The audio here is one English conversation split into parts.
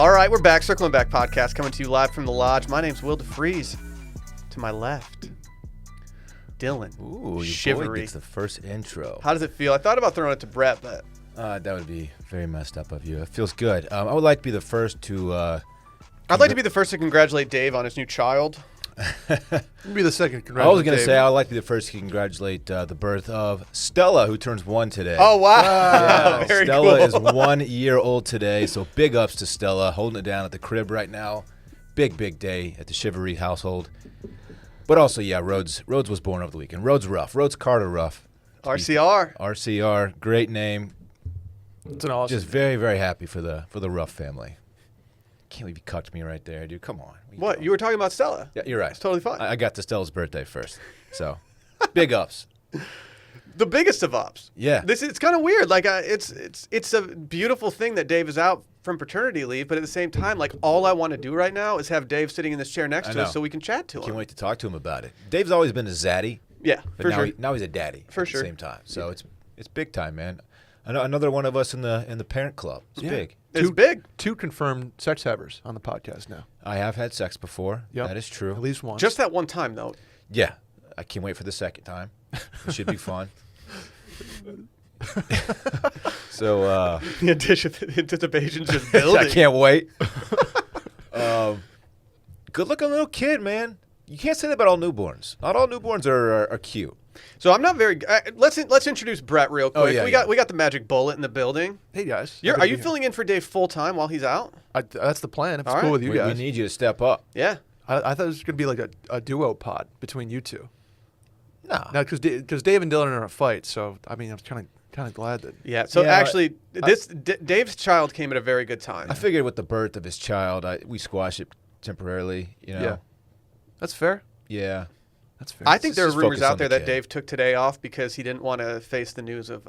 All right, we're back. Circling Back podcast coming to you live from the lodge. My name's Will DeFries. To my left, Dylan. Ooh, your Shivery. boy gets the first intro. How does it feel? I thought about throwing it to Brett, but That would be very messed up of you. It feels good. I would like to be the first to... I'd like to be the first to congratulate Dave on his new child. Be the second. I was going to say I would like to be the first to congratulate the birth of Stella, who turns 1 today. Oh, wow. Yeah, Very Stella cool. is 1 year old today, so big ups to Stella, holding it down at the crib right now. Big day at the Shivery household. But also, yeah, Rhodes was born over the weekend. Rhodes rough. Rhodes Carter rough. RCR. RCR, great name. It's an awesome. Just very, very happy for the Ruff family. Can't believe you cucked me right there, dude. Come on. What? You were talking about Stella. Yeah, you're right. It's totally fine. I got to Stella's birthday first, so big ups. The biggest of ups. Yeah. It's kind of weird. Like it's a beautiful thing that Dave is out from paternity leave, but at the same time, like all I want to do right now is have Dave sitting in this chair next to us so we can chat to him. Can't wait to talk to him about it. Dave's always been a zaddy. Yeah, but for now sure. Now he's a daddy For at sure. the same time. So it's big time, man. Another one of us in the parent club. It's big. It's big. 2 confirmed sex havers on the podcast now. I have had sex before. Yep. That is true. At least once. Just that one time, though. Yeah. I can't wait for the second time. It should be fun. So The anticipation's just building. I can't wait. Good looking little kid, man. You can't say that about all newborns. Not all newborns are cute. So I'm not very. Let's introduce Brett real quick. Oh, yeah, we got the magic bullet in the building. Hey guys. Are you filling in for Dave full time while he's out? That's the plan. If it's All cool right. with you We guys. need you to step up. Yeah. I thought it was gonna be like a duo pod between you two. No. Now, because Dave and Dylan are in a fight, so I mean, I'm kind of glad that. Yeah. So Yeah, actually, Dave's child came at a very good time. I figured with the birth of his child, we squash it temporarily. You know. Yeah. That's fair. Yeah. That's fair. I think there are Just rumors focus out on there the that kid. Dave took today off because he didn't want to face the news of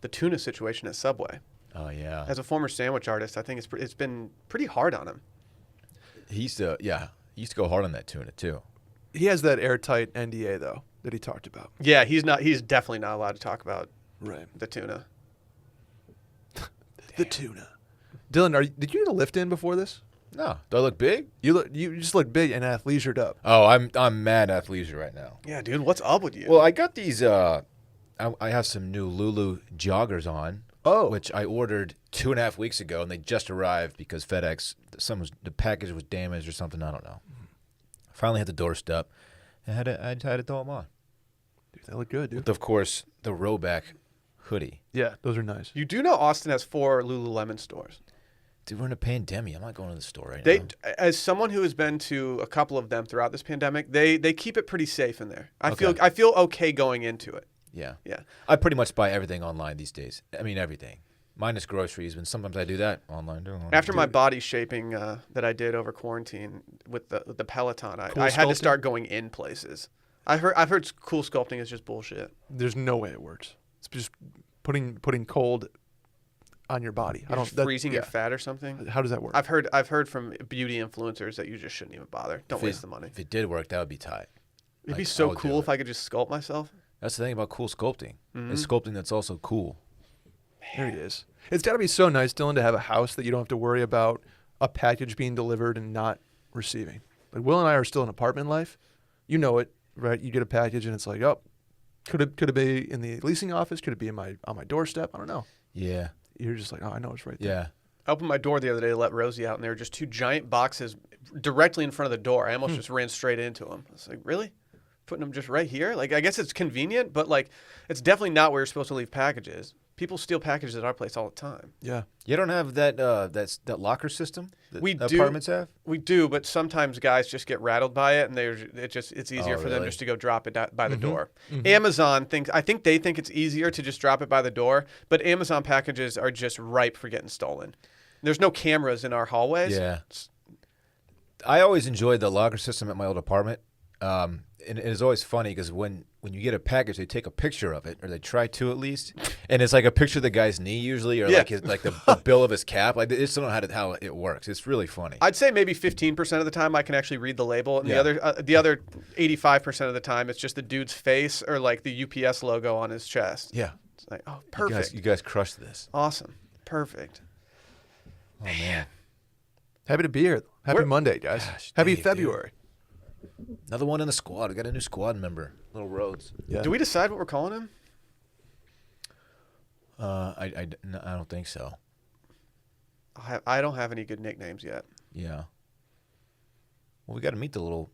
the tuna situation at Subway. Oh yeah. As a former sandwich artist, I think it's been pretty hard on him. He used to go hard on that tuna too. he has that airtight NDA though that he talked about. Yeah, he's definitely not allowed to talk about Right. the tuna. The tuna. Dylan, did you get a lift in before this? No. Do I look big? You just look big and athleisured up. Oh, I'm mad athleisure right now. Yeah, dude, what's up with you? Well, I got these. I have some new Lulu joggers on. Oh. Which I ordered 2.5 weeks ago, and they just arrived because FedEx, the package was damaged or something. I don't know. Finally hit the doorstep, and I had to throw them on. Dude, they look good, dude. With, of course, the Rowback hoodie. Yeah, those are nice. You do know Austin has 4 Lululemon stores. Dude, we're in a pandemic. I'm not going to the store right They, now. as someone who has been to a couple of them throughout this pandemic, they keep it pretty safe in there. I Okay. feel okay going into it. Yeah. Yeah. I pretty much buy everything online these days. I mean, everything. Minus groceries, and sometimes I do that online too. After my body shaping that I did over quarantine with the Peloton, Cool I had to sculpting? start going in places. I've heard cool sculpting is just bullshit. There's no way it works. It's just putting cold on your body. You're just freezing your fat or something. How does that work? I've heard from beauty influencers that you just shouldn't even bother. Don't waste the money. If it did work, that would be tight. It'd be Like, so I'll do cool it. if I could just sculpt myself. That's the thing about cool sculpting. Mm-hmm. It's sculpting that's also cool. There it is. It's got to be so nice, Dylan, to have a house that you don't have to worry about a package being delivered and not receiving. Like Will and I are still in apartment life. You know it, right? You get a package and it's like, oh, could it be in the leasing office? Could it be on my doorstep? I don't know. Yeah. You're just like, oh, I know it's right there. Yeah. I opened my door the other day to let Rosie out, and there were just 2 giant boxes directly in front of the door. I almost just ran straight into them. I was like, really? Putting them just right here? Like, I guess it's convenient, but like, it's definitely not where you're supposed to leave packages. People steal packages at our place all the time. Yeah. You don't have that locker system that We do. apartments have? We do, but sometimes guys just get rattled by it, and it's easier Oh, for them really? just to go drop it by the door. Amazon I think they think it's easier to just drop it by the door, but Amazon packages are just ripe for getting stolen. There's no cameras in our hallways. Yeah. I always enjoyed the locker system at my old apartment. And it is always funny because when you get a package, they take a picture of it, or they try to at least, and it's like a picture of the guy's knee usually, or Yeah. like the bill of his cap. Like they just don't know how it works. It's really funny. I'd say maybe 15% of the time I can actually read the label, and Yeah. the other 85% of the time it's just the dude's face or like the UPS logo on his chest. Yeah. It's like, oh, perfect, You guys crushed this. awesome, perfect. Oh man. Happy to be here. Happy Monday, guys. Gosh, Happy Dave, February. Another one in the squad. We got a new squad member, Little Rhodes. Yeah. Do we decide what we're calling him? I don't think so. I don't have any good nicknames yet. Yeah. Well, we got to meet the little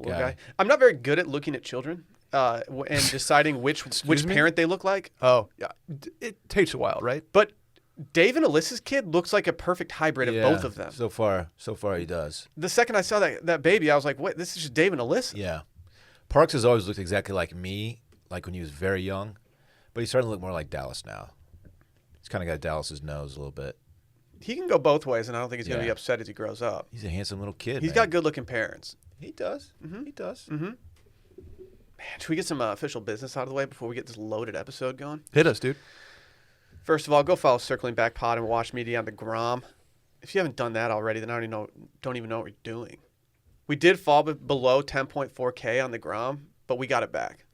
Guy. I'm not very good at looking at children and deciding which me? parent they look like. Oh, yeah. It takes a while, right? But Dave and Alyssa's kid looks like a perfect hybrid of both of them. So far he does. The second I saw that baby, I was like, "What? This is just Dave and Alyssa." Yeah. Parks has always looked exactly like me, like when he was very young, but he's starting to look more like Dallas now. He's kind of got Dallas's nose a little bit. He can go both ways, and I don't think he's going to Yeah. be upset as he grows up. He's a handsome little kid. He's man. got good-looking parents. He does. Mm-hmm. He does. Mm-hmm. Man, should we get some official business out of the way before we get this loaded episode going? Hit us, dude. First of all, go follow Circling Back Pod and Wash Media on the Grom. If you haven't done that already, then I don't even know what you're doing. We did fall below 10.4K on the Grom, but we got it back.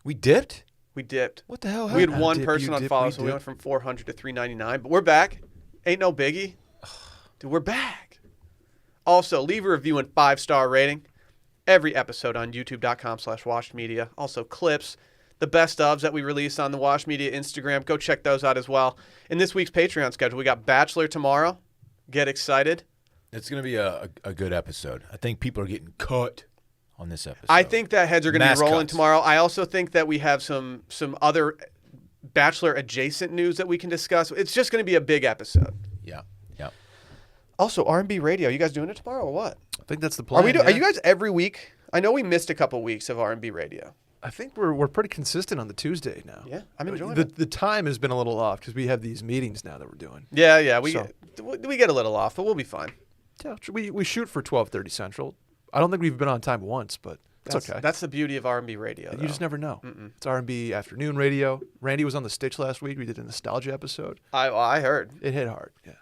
We dipped? We dipped. What the hell We had happened? one Dip, person you on dip, follow, we so we dip. went from 400 to 399. But we're back. Ain't no biggie. Dude, we're back. Also, leave a review and 5-star rating. Every episode on youtube.com/washedmedia. Also, clips, the best ofs that we release on the Wash Media Instagram. Go check those out as well. In this week's Patreon schedule, we got Bachelor tomorrow. Get excited. It's going to be a good episode. I think people are getting cut on this episode. I think that heads are going to be rolling Mascots. tomorrow. I also think that we have some other Bachelor adjacent news that we can discuss. It's just going to be a big episode. Yeah. Yeah. Also, R&B radio. You guys doing it tomorrow or what? I think that's the plan. Are yeah. you guys every week? I know we missed a couple weeks of R&B radio. I think we're pretty consistent on the Tuesday now. Yeah, I'm enjoying the, it. The time has been a little off because we have these meetings now that we're doing. Yeah. We So- get a little off, but we'll be fine. Yeah, we shoot for 12:30 Central. I don't think we've been on time once, but it's okay. That's the beauty of R&B radio. You just though. never know. It's R&B afternoon radio. Randy was on the Stitch last week. We did a nostalgia episode. I heard It hit hard. Yeah.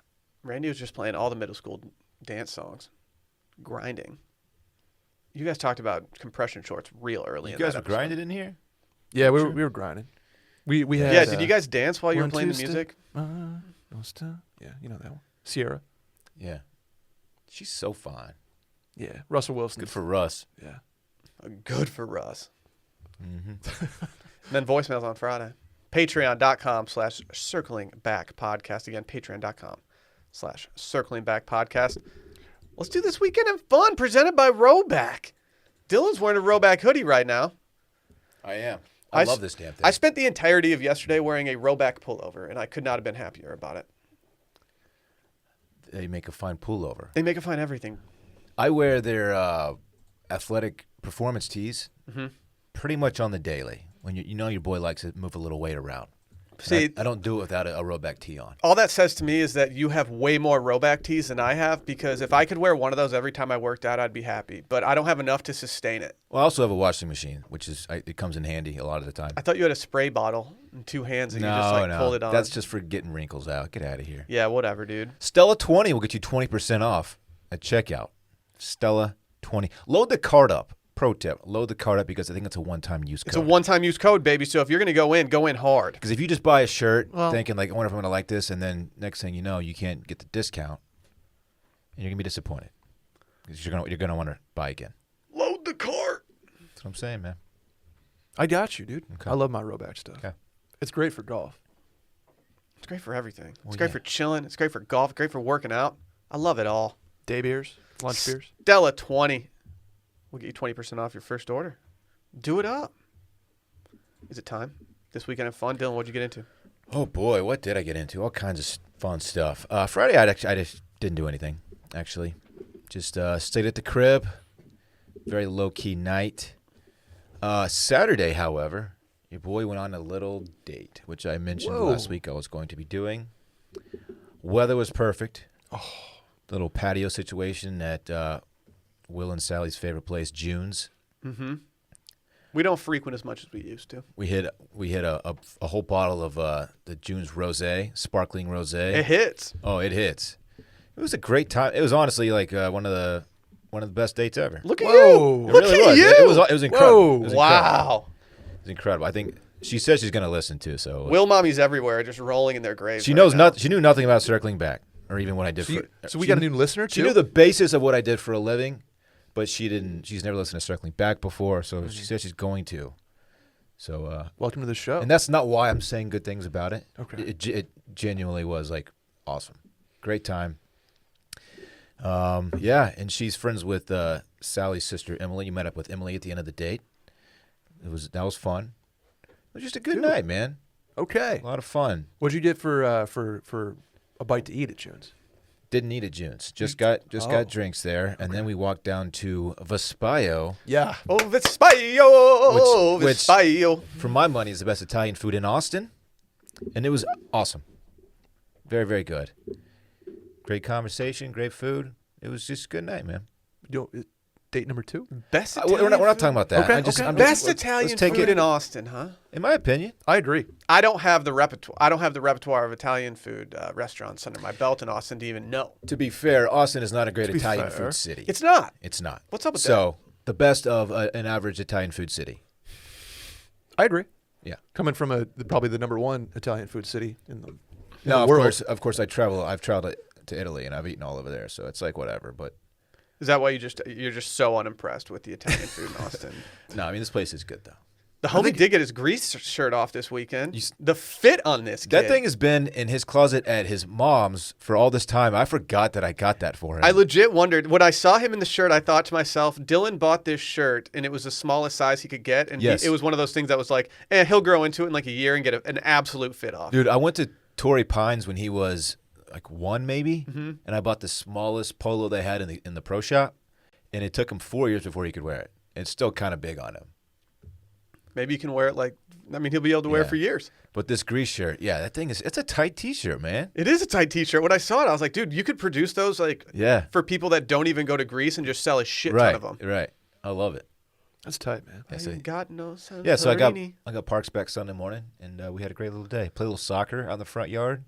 Randy was just playing all the middle school dance songs, grinding. You guys talked about compression shorts real early. You in guys that were episode. grinding in here? Yeah, we were grinding. We had. Yeah, did you guys dance while you were One, playing the two, music? Yeah, you know that one. Sierra. Yeah. She's so fine. Yeah, Russell Wilson. Good for Russ. Yeah. Good for Russ. Mm-hmm. And then voicemails on Friday. Patreon.com/circling back podcast. Again, patreon.com/circling back podcast. Let's do this weekend of fun presented by Rowback. Dylan's wearing a Rowback hoodie right now. I am. I I love s- this damn thing. I spent the entirety of yesterday wearing a Rowback pullover, and I could not have been happier about it. They make a fine pullover. They make it find everything. I wear their athletic performance tees pretty much on the daily. When you know your boy likes to move a little weight around. And See, I don't do it without a Rowback tee on. all that says to me is that you have way more Rowback tees than I have, because if I could wear one of those every time I worked out, I'd be happy. But I don't have enough to sustain it. Well, I also have a washing machine, which is it comes in handy a lot of the time. I thought you had a spray bottle in two hands and you just No, pulled it on. that's just for getting wrinkles out. Get out of here. Yeah, whatever, dude. Stella 20 will get you 20% off at checkout. Stella 20. Load the cart up. Pro tip: load the cart up because I think it's a one-time use It's a code. one-time use code, baby. So if you're going to go in hard. Because if you just buy a shirt Well- thinking like, I wonder if I'm going to like this, and then next thing you know, you can't get the discount, and you're going to be disappointed because you're going to want to buy again. Load the cart. That's what I'm saying, man. I got you, dude. Okay. I love my Rowback stuff. Okay. It's great for golf. It's great for everything. It's Well, great yeah. for chilling. It's great for golf. Great for working out. I love it all. Day beers, lunch beers. Stella 20. We'll get you 20% off your first order. Do it up. Is it time? This weekend of fun. Dylan, what'd you get into? Oh boy, what did I get into? All kinds of fun stuff. Friday, I just didn't do anything. Actually, just stayed at the crib. Very low key night. Saturday, however, your boy went on a little date, which I mentioned Whoa. last week I was going to be doing. Weather was perfect. Little patio situation at Will and Sally's favorite place, June's. Mm-hmm. We don't frequent as much as we used to. We hit a whole bottle of the June's rosé, sparkling rosé. It hits. Oh, it hits. It was a great time. It was honestly like one of the best dates ever. Look at Whoa. you. It Look really at was. you. It was incredible. Whoa. It was incredible. Wow. It was incredible. I think she says she's going to listen too. So Will mommies everywhere are just rolling in their graves. she right knows now. She knew nothing about circling back. or even what I did So we got a new listener too. She knew the basis of what I did for a living, but she didn't. She's never listened to Circling Back before, so she said she's going to. So welcome to the show. and that's not why I'm saying good things about it. Okay. It genuinely was like awesome, great time. Yeah, and she's friends with Sally's sister Emily. You met up with Emily at the end of the date. That was fun. It was just a good night, man. Okay. A lot of fun. What'd you get for a bite to eat at June's? Didn't eat at June's. Just got drinks there, and then we walked down to Vespaio. Yeah. Oh, Vespaio, Which- Vespaio. For my money, is the best Italian food in Austin, and it was awesome. Very, very good. Great conversation, great food. It was just a good night, man. Date number 2? Best We're Italian not food? talking about that. Okay, Best let's Italian take food it in Austin, huh? in my opinion. I agree. I don't have the repertoire. I don't have the repertoire of Italian food restaurants under my belt in Austin to even know. To be fair, Austin is not a great be Italian fair. food city. It's not. It's not. What's up with So, the best of an average Italian food city. I agree. Yeah. Coming from probably the number 1 Italian food city in the No, of world. course, I've traveled to Italy, and I've eaten all over there, so it's like whatever. But Is that why you're just so unimpressed with the Italian food in Austin? no, I mean this place is good though. The homie did get his Grease shirt off this weekend. You The fit on this kid. That thing has been in his closet at his mom's for all this time. I forgot that I got that for him. I legit wondered when I saw him in the shirt. I thought to myself, Dylan bought this shirt and it was the smallest size he could get, and Yes. it was one of those things that was like, he'll grow into it in like a year and get an absolute fit off. Dude, I went to Torrey Pines when he was like 1 maybe, and I bought the smallest polo they had in the pro shop, and it took him 4 years before he could wear it. It's still kind of big on him. Maybe you can wear it he'll be able to wear it Yeah. for years. But this Grease shirt, yeah, it's a tight T-shirt, man. It is a tight T-shirt. When I saw it, I was like, dude, you could produce those Yeah, for people that don't even go to Greece and just sell a shit right, ton of them. right. I love it. That's tight, man. Yeah, I so- ain't got no sense. Yeah, so I got Parks back Sunday morning, and we had a great little day. Played a little soccer out in the front yard.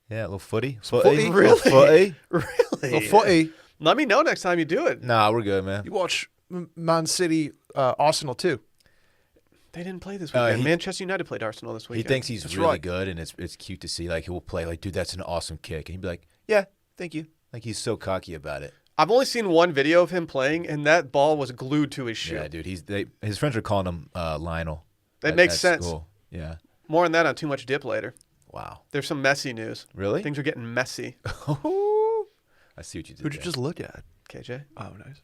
Yeah, a little footy. footy? Little footy. Really? Well, footy. Let me know next time you do it. Nah, we're good, man. You watch Man City, Arsenal too. They didn't play this weekend. Manchester United played Arsenal this He weekend. thinks he's That's really right. good, and it's cute to see. Like, he'll play like, dude, that's an awesome kick. And he'd be like, yeah, thank you. Like, he's so cocky about it. I've only seen one video of him playing, and that ball was glued to his shoe. Yeah, dude. His friends are calling him Lionel. That at- makes at sense. school. Yeah. More on that on Too Much Dip later. Wow. There's some messy news. Really? Things are getting messy. I see what you did. Who'd you there. just look at? KJ. Oh, nice.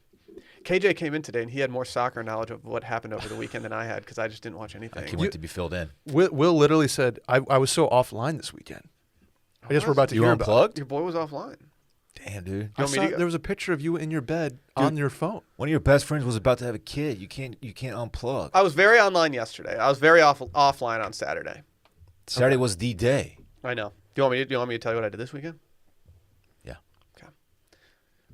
KJ came in today, and he had more soccer knowledge of what happened over the weekend than I had because I just didn't watch I anything. can't wait to be filled in. Will literally said, I was so offline this weekend. I guess we're about to You hear about it. unplugged? Your boy was offline. Damn, dude. I want me saw, to go? there was a picture of you in your bed on your phone. One of your best friends was about to have a kid. You can't unplug. I was very online yesterday. I was very offline on Saturday. Saturday was the day. I know. Do you want me to tell you what I did this weekend? Yeah. Okay.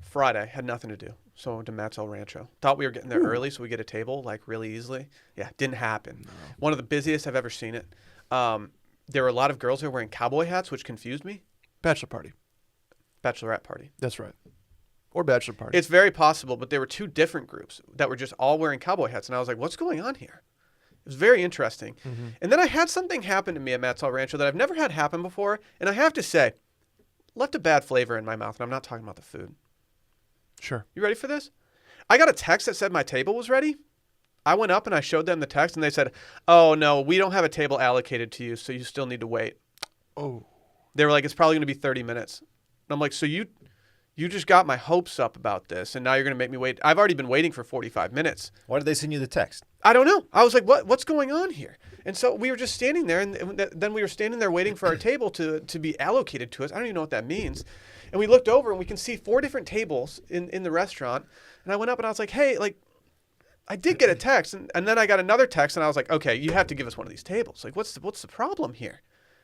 Friday had nothing to do, so I went to Matt's El Rancho. Thought we were getting there early, so we get a table like really easily. Yeah, didn't happen. No. One of the busiest I've ever seen it. There were a lot of girls there wearing cowboy hats, which confused me. Bachelor party. Bachelorette party. That's right. Or bachelor party. It's very possible, but there were two different groups that were just all wearing cowboy hats, and I was like, what's going on here? It was very interesting. Mm-hmm. And then I had something happen to me at Matt's El Rancho that I've never had happen before, and I have to say, left a bad flavor in my mouth, and I'm not talking about the food. Sure. You ready for this? I got a text that said my table was ready. I went up and I showed them the text, and they said, oh, no, we don't have a table allocated to you, so you still need to wait. Oh. They were like, it's probably going to be 30 minutes. And I'm like, so you just got my hopes up about this, and now you're going to make me wait. I've already been waiting for 45 minutes. Why did they send you the text? I don't know. I was like, what's going on here? And so we were just standing there, and then we were standing there waiting for our table to be allocated to us. I don't even know what that means. And we looked over, and we can see 4 different tables in the restaurant. And I went up, and I was like, hey, like, I did get a text. And then I got another text, and I was like, okay, you have to give us one of these tables. Like, what's the problem here?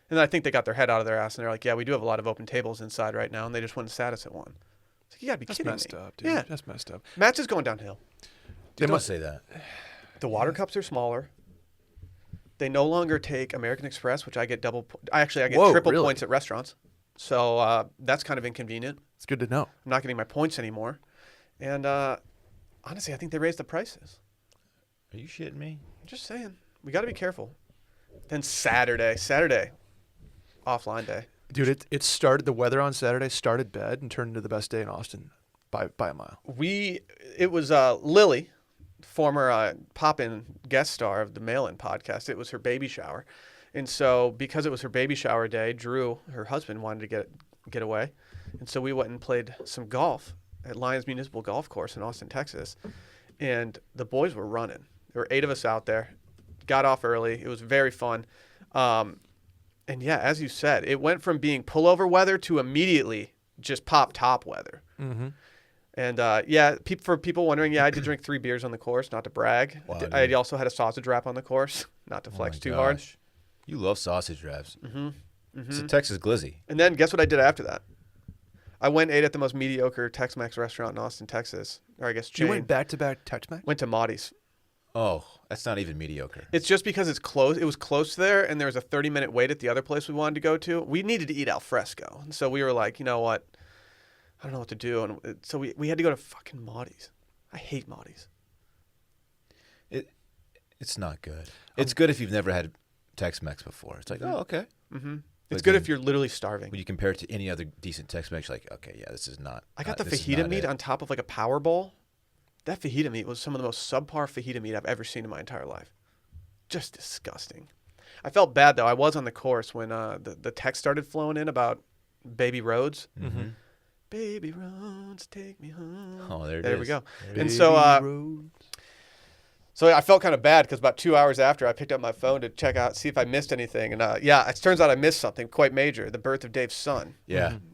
And I think they got their head out of their ass, and they're like, yeah, we do have a lot of open tables inside right now, and they just wouldn't sat us at one. It's like, you got to be That's kidding messed me. up, dude. Yeah. That's messed up. Matt's is going downhill. Dude, don't say that. The water cups are smaller. They no longer take American Express, which I get I get Whoa, triple really? points at restaurants. So that's kind of inconvenient. It's good to know. I'm not getting my points anymore. And honestly, I think they raised the prices. Are you shitting me? I'm just saying. We got to be careful. Then Saturday, offline day. Dude, it started, the weather on Saturday started bad and turned into the best day in Austin by a mile. It was Lily, former pop-in guest star of the Mail-In podcast. It was her baby shower. And so because it was her baby shower day, Drew, her husband, wanted to get away. And so we went and played some golf at Lions Municipal Golf Course in Austin, Texas. And the boys were running. There were 8 of us out there. Got off early. It was very fun. And yeah, as you said, it went from being pullover weather to immediately just pop top weather. Mm-hmm. And for people wondering, yeah, I did drink 3 beers on the course, not to brag. Wow, I also had a sausage wrap on the course, not to flex too hard. You love sausage wraps. Mm-hmm. Mm-hmm. It's a Texas glizzy. And then guess what I did after that? I went and ate at the most mediocre Tex-Mex restaurant in Austin, Texas, or I guess chain. You went back-to-back Tex-Mex? Went to Maudie's. Oh, that's not even mediocre. It's just because it's close. It was close there, and there was a 30-minute wait at the other place we wanted to go to. We needed to eat al fresco, and so we were like, you know what? I don't know what to do, and so we had to go to fucking Maudie's. I hate Maudie's. It's not good. It's good if you've never had Tex-Mex before. It's like, oh, okay. Mm-hmm. But It's good then if you're literally starving. when you compare it to any other decent Tex-Mex, you're like, okay, yeah, this is not. I got the this is fajita not meat it. on top of like a power bowl. That fajita meat was some of the most subpar fajita meat I've ever seen in my entire life. Just disgusting. I felt bad though. I was on the course when the text started flowing in about baby roads. Mm-hmm. Baby roads, take me home. Oh, there it is. There we go. There it And is. so, Roads. So I felt kind of bad because about 2 hours after I picked up my phone to check out, see if I missed anything. And it turns out I missed something quite major, the birth of Dave's son. Yeah. Mm-hmm.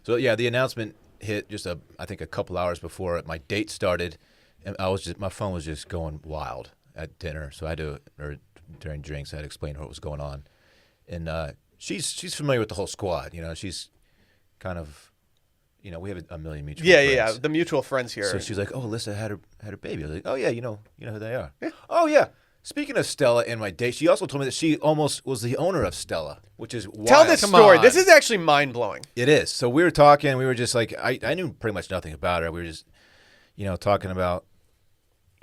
So yeah, the announcement hit just I think a couple hours before my date started, and my phone was just going wild at dinner. So I had or during drinks, I had to explain to her what was going on, and she's familiar with the whole squad. You know, she's kind of, we have a million mutual friends. Yeah. The mutual friends here. So she's like, "Oh, Alyssa had her baby." I was like, "Oh yeah, you know who they are." Yeah. Oh yeah. Speaking of Stella and my date, she also told me that she almost was the owner of Stella, which is wild. Tell this Come story. on. This is actually mind blowing. It is. So we were talking. We were just like, I knew pretty much nothing about her. We were just, talking about,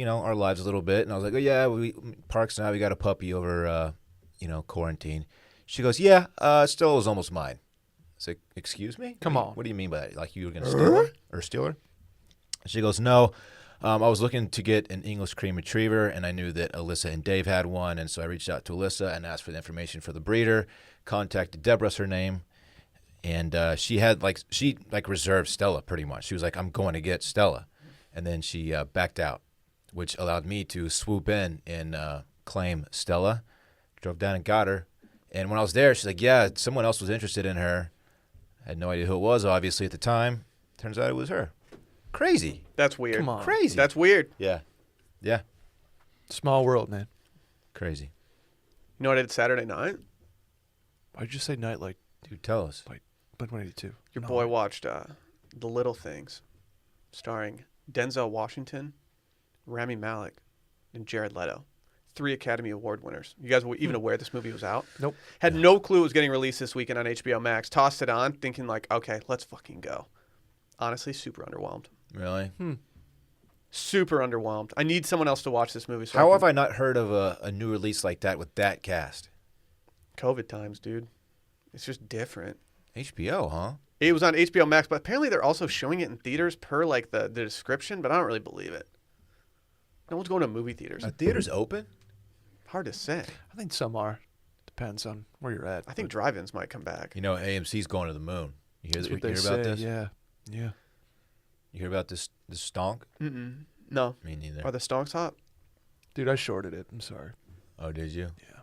our lives a little bit. And I was like, oh yeah, Parks and I, we got a puppy over, quarantine. She goes, yeah, Stella was almost mine. I was like, excuse me? Come on. What do you mean by that? Like you were going to steal her or steal her? She goes, no. I was looking to get an English cream retriever, and I knew that Alyssa and Dave had one, and so I reached out to Alyssa and asked for the information for the breeder. Contacted Deborah's her name, and she reserved Stella pretty much. She was like, I'm going to get Stella, and then she backed out, which allowed me to swoop in and claim Stella. Drove down and got her, and when I was there, she's like, yeah, someone else was interested in her. I had no idea who it was, obviously, at the time. Turns out it was her. Crazy. That's weird. Come on. Crazy. That's weird. Yeah. Yeah. Small world, man. Crazy. You know what I did Saturday night? Why'd you say night like Dude, tell us. Blink-182? Your boy watched The Little Things, starring Denzel Washington, Rami Malek, and Jared Leto. 3 Academy Award winners. You guys were even aware this movie was out? Nope. Had no clue it was getting released this weekend on HBO Max. Tossed it on, thinking like, okay, let's fucking go. Honestly, super underwhelmed. Really? Super underwhelmed. I need someone else to watch this movie. So How have I not heard of a new release like that with that cast? COVID times, dude. It's just different. HBO, huh? It was on HBO Max, but apparently they're also showing it in theaters per like the description, but I don't really believe it. No one's going to movie theaters. Are theaters open? Hard to say. I think some are. Depends on where you're at. I think drive-ins might come back. AMC's going to the moon. You hear, That's you what they hear say. about this? Yeah. Yeah. You hear about this stonk? Mm-mm. No. Me neither. Are the Stonks hot? Dude, I shorted it. I'm sorry. Oh, did you? Yeah.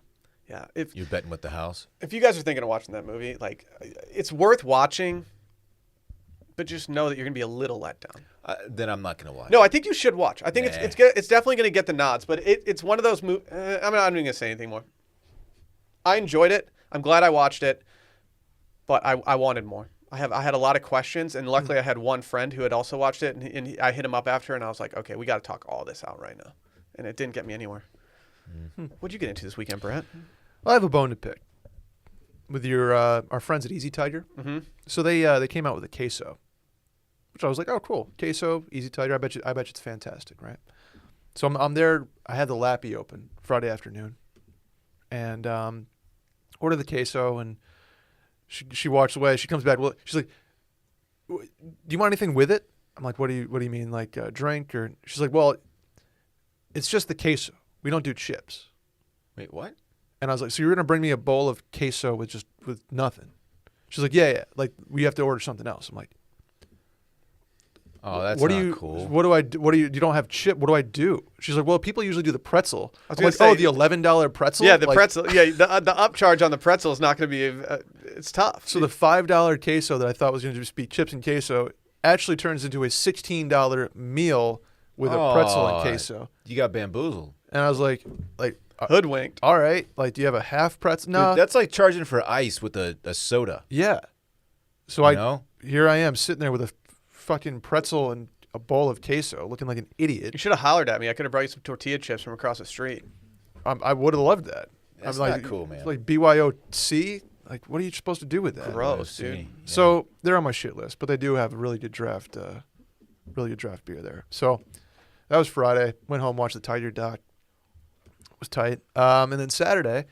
Yeah. If You're betting with the house? you guys are thinking of watching that movie, like, it's worth watching, but just know that you're gonna be a little let down. Then I'm not going to watch. No, I think you should watch. I think Nah. it's definitely gonna get the nods, but it's one of those movies. I'm not even gonna say anything more. I enjoyed it. I'm glad I watched it, but I wanted more. I had a lot of questions, and luckily I had one friend who had also watched it, and I hit him up after, and I was like, okay, we got to talk all this out right now, and it didn't get me anywhere. What'd you get into this weekend, Brett? Well, I have a bone to pick with your our friends at Easy Tiger. Mm-hmm. So they came out with a queso, which I was like, oh, cool, queso, Easy Tiger. I bet you it's fantastic, right? So I'm there. I had the Lappy open Friday afternoon, and ordered the queso, and She walks away. She comes back. Well, she's like, "Do you want anything with it?" I'm like, "What do you mean, like a drink?" Or she's like, "Well, it's just the queso. We don't do chips." Wait, what? And I was like, "So you're gonna bring me a bowl of queso with nothing?" She's like, "Yeah. Like we have to order something else." I'm like, Oh, that's what not do you, cool. What do I do? You don't have chip? What do I do? She's like, "Well, people usually do the pretzel." I was I'm gonna like, say- "Oh, the $11 pretzel." Yeah, the Like, pretzel. Yeah, the upcharge on the pretzel is not going to be. It's tough. So the $5 queso that I thought was going to just be chips and queso actually turns into a $16 meal with a pretzel and queso. You got bamboozled. And I was like, hoodwinked. all right, like, do you have a half pretzel? No, Dude, that's like charging for ice with a soda. yeah. So You know? here I am sitting there with a fucking pretzel and a bowl of queso, looking like an idiot. You should have hollered at me. I could have brought you some tortilla chips from across the street. I would have loved that. That's I'm like, not cool, man. It's like BYOC. Like, what are you supposed to do with that? Gross, Yeah. dude. So they're on my shit list, but they do have a really good draft beer there. So that was Friday. Went home, watched the Tiger doc. It was tight. And then Saturday,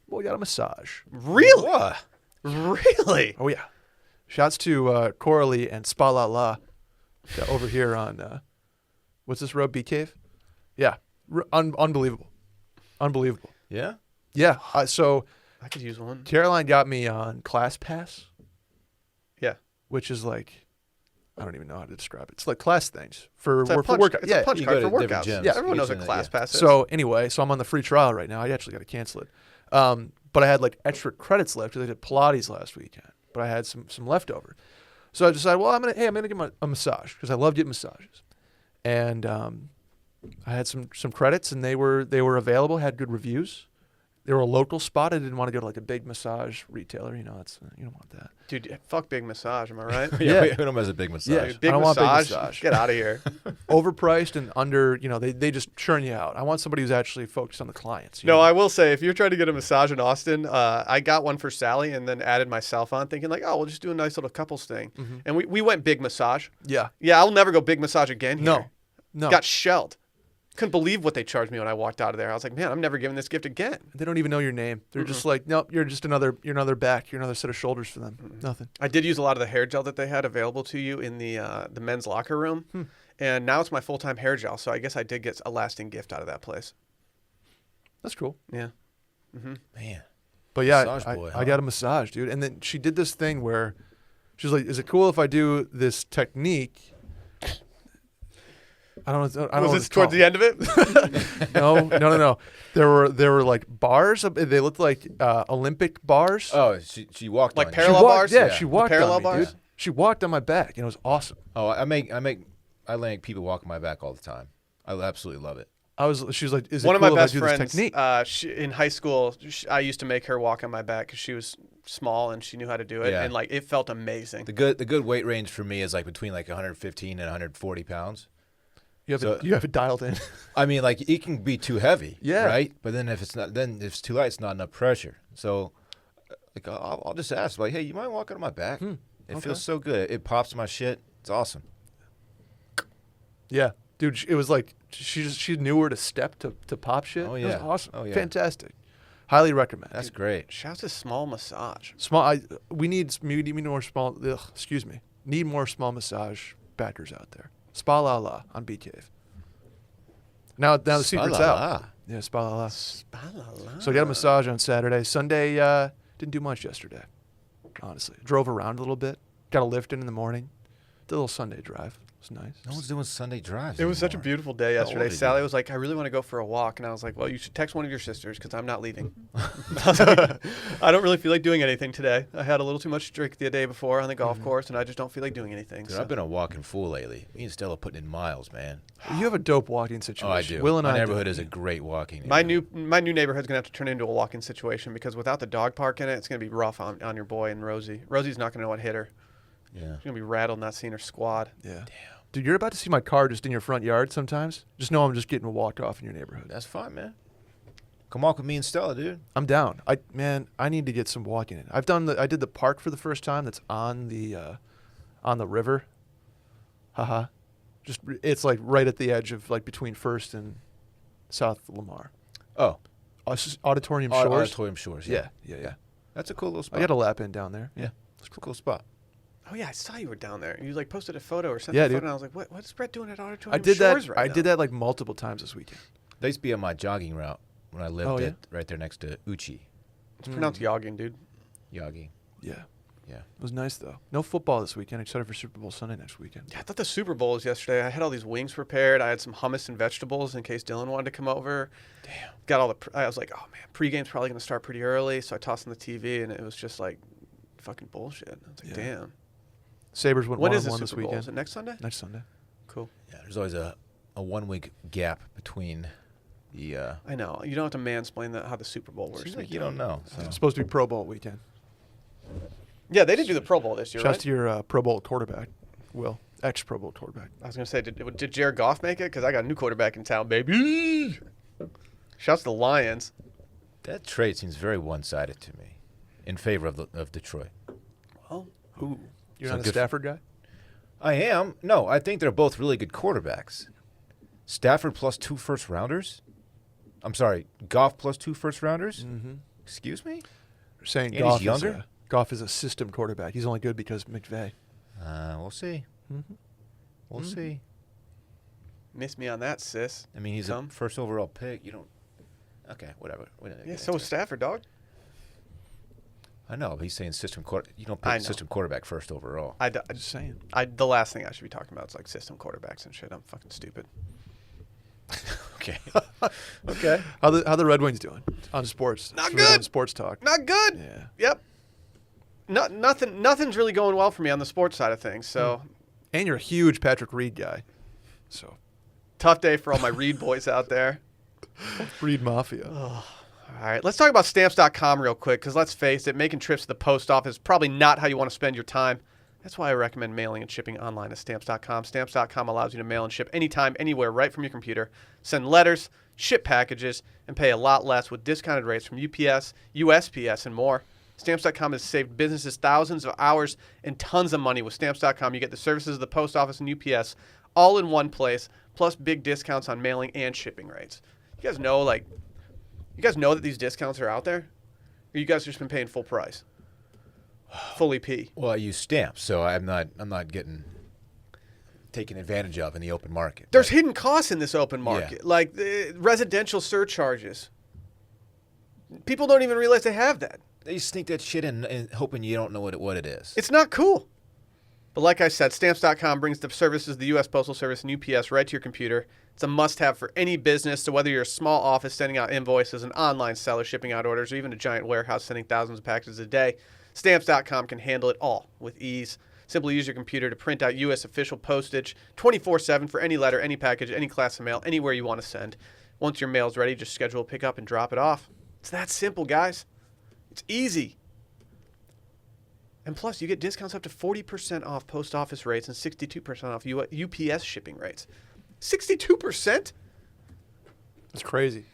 well, we got a massage. Really? What? Really? Oh yeah. Shouts to Coralie and Spa La La over here on what's this road? Bee Cave? Yeah. Unbelievable. Unbelievable. Yeah? Yeah. So I could use one. Caroline got me on Class Pass. Yeah. Which is like, I don't even know how to describe it. It's like class things for It's a punch, workout. it's Yeah. a punch you card go for to different workouts. gyms. Yeah, everyone You knows get what to- class yeah. pass is. So anyway, so I'm on the free trial right now. I actually got to cancel it. But I had like extra credits left because I did Pilates last weekend. But I had some leftover. So I decided, well, I'm gonna get a massage because I love getting massages. And I had some credits and they were available, had good reviews. They were a local spot. I didn't want to go to like a big massage retailer. You know, you don't want that. Dude, fuck big massage. Am I right? Yeah. We don't have a big massage. Yeah. Dude, big I don't want big massage. massage. Get out of here. Overpriced and under, they just churn you out. I want somebody who's actually focused on the clients. you No, know? I will say, if you're trying to get a massage in Austin, I got one for Sally and then added myself on, thinking like, oh, we'll just do a nice little couples thing. And we went big massage. Yeah. Yeah, I'll never go big massage again here. No. Got shelled. Couldn't believe what they charged me when I walked out of there. I was like, man, I'm never giving this gift again. They don't even know your name. They're just like, nope, you're another back. You're another set of shoulders for them. Nothing. I did use a lot of the hair gel that they had available to you in the men's locker room. And now it's my full-time hair gel. So I guess I did get a lasting gift out of that place. That's cool. Yeah. Man. But yeah, Massage boy, I huh? got a massage, dude. And then she did this thing where she's like, is it cool if I do this technique? I don't know. Was this towards the end of it? No. There were like bars. They looked like Olympic bars. Oh, she walked Like on you. parallel bars? Yeah, Yeah. she walked parallel on me, bars? dude. She walked on my back, and it was awesome. Oh, I make people walk on my back all the time. I absolutely love it. She was like, "Is it One of cool my if best I do this friends technique?" in high school, I used to make her walk on my back because she was small and she knew how to do it. Yeah. And like, it felt amazing. The good weight range for me is like between like 115 and 140 pounds. You have it dialed in. I mean, like it can be too heavy, Yeah. right? But then if it's too light, it's not enough pressure. So, like I'll just ask, like, hey, you mind walking on my back? It okay. feels so good. It pops my shit. It's awesome. Yeah, dude, it was like she knew where to step to pop shit. Oh, It was yeah. awesome. Oh, yeah. Fantastic. Highly recommend. That's great. Shouts to small massage. Small. We need more small. Excuse me. Need more small massage backers out there. Spa La La on Bee Cave. Now the secret's out. Yeah, Spa La La. Spalala. So I got a massage on Saturday. Sunday, didn't do much yesterday. Honestly, drove around a little bit. Got a lift in the morning. Did a little Sunday drive. It was nice. No one's doing Sunday drives. It was such a anymore. beautiful day How old yesterday. are you? Sally was like, I really want to go for a walk. And I was like, well, you should text one of your sisters because I'm not leaving. I was like, I don't really feel like doing anything today. I had a little too much drink the day before on the golf course, and I just don't feel like doing anything. Dude, So. I've been a walking fool lately. Me and Stella putting in miles, man. You have a dope walking situation. Oh, I do. Will and My I neighborhood do. is a great walking. My neighborhood. new neighborhood's gonna have to turn into a walk-in situation because without the dog park in it, it's gonna be rough on your boy and Rosie. Rosie's not gonna know what hit her. Yeah. She's gonna be rattled not seeing her squad. Yeah. Damn. Dude, you're about to see my car just in your front yard sometimes. Just know I'm just getting walked off in your neighborhood. That's fine, man. Come walk with me and Stella, dude. I'm down. I need to get some walking in. I did the park for the first time. That's on the river. Haha. It's like right at the edge of like between First and South Lamar. Oh, Auditorium Shores. Auditorium Shores. Yeah. That's That's a cool little spot. I got a lap in down there. Yeah, it's a cool spot. Oh yeah, I saw you were down there. You like posted a photo or something. Yeah, a photo, dude. and I was like, what's Brett doing at Auditorium I did Shores that. right I now? did that like multiple times this weekend. They used to be on my jogging route when I lived Oh, yeah? right there next to Uchi. It's pronounced Yogging, dude. Yogi. Yeah. Yeah. It was nice though. No football this weekend. Excited for Super Bowl Sunday next weekend. Yeah, I thought the Super Bowl was yesterday. I had all these wings prepared. I had some hummus and vegetables in case Dylan wanted to come over. Damn. Got all the. I was like, oh man, pregame's probably gonna start pretty early, so I tossed on the TV, and it was just like, fucking bullshit. I was like, Yeah. damn. Sabres went When 1-1 is the this Super Bowl? weekend. Is it next Sunday? Next Sunday. Cool. Yeah, there's always a 1 week gap between the. I know. You don't have to mansplain how the Super Bowl works. Seems like you don't know. So. It's supposed to be Pro Bowl weekend. Yeah, they did do the Pro Bowl this year, Shouts right? to your Pro Bowl quarterback, Will. Ex-Pro Bowl quarterback. I was gonna say, did Jared Goff make it? Because I got a new quarterback in town, baby. Shouts to the Lions. That trade seems very one-sided to me, in favor of Detroit. Well, Ooh. You're So not a good Stafford guy? I am. No, I think they're both really good quarterbacks. Stafford plus 2 first-rounders? I'm sorry, Goff plus 2 first-rounders? Mm-hmm. Excuse me? You're saying And Goff he's younger? Goff is a system quarterback. He's only good because McVay. We'll see. Mm-hmm. We'll see. miss me on that, sis. I mean, he's Come. a first overall pick. You don't. Okay, whatever. We didn't Yeah, get so into is it. Stafford, dog. I know, but he's saying system quarter. You don't I pick know. system quarterback first overall. I, I'm just saying. the last thing I should be talking about is like system quarterbacks and shit. I'm fucking stupid. Okay. Okay. How the Red Wings doing on sports? Not So we're good. on sports talk. Not good. Yeah. Yep. Nothing's really going well for me on the sports side of things. So And you're a huge Patrick Reed guy. So tough day for all my Reed boys out there. Reed Mafia. All right, let's talk about Stamps.com real quick because let's face it, making trips to the post office is probably not how you want to spend your time. That's why I recommend mailing and shipping online at Stamps.com. Stamps.com allows you to mail and ship anytime, anywhere, right from your computer. Send letters, ship packages, and pay a lot less with discounted rates from UPS, USPS, and more. Stamps.com has saved businesses thousands of hours and tons of money. With Stamps.com, you get the services of the post office and UPS all in one place, plus big discounts on mailing and shipping rates. You guys know that these discounts are out there? Or you guys just been paying full price? Fully P. Well, I use stamps, so I'm not getting taken advantage of in the open market. There's But hidden costs in this open market, like residential surcharges. People don't even realize they have that. they sneak that shit in and hoping you don't know what it is. It's not cool. But like I said, Stamps.com brings the services of the U.S. Postal Service and UPS right to your computer. It's a must-have for any business. So whether you're a small office sending out invoices, an online seller shipping out orders, or even a giant warehouse sending thousands of packages a day, Stamps.com can handle it all with ease. Simply use your computer to print out U.S. official postage 24/7 for any letter, any package, any class of mail, anywhere you want to send. Once your mail's ready, just schedule a pickup and drop it off. It's that simple, guys. It's easy. And plus, you get discounts up to 40% off post office rates and 62% off UPS shipping rates. 62%? That's crazy.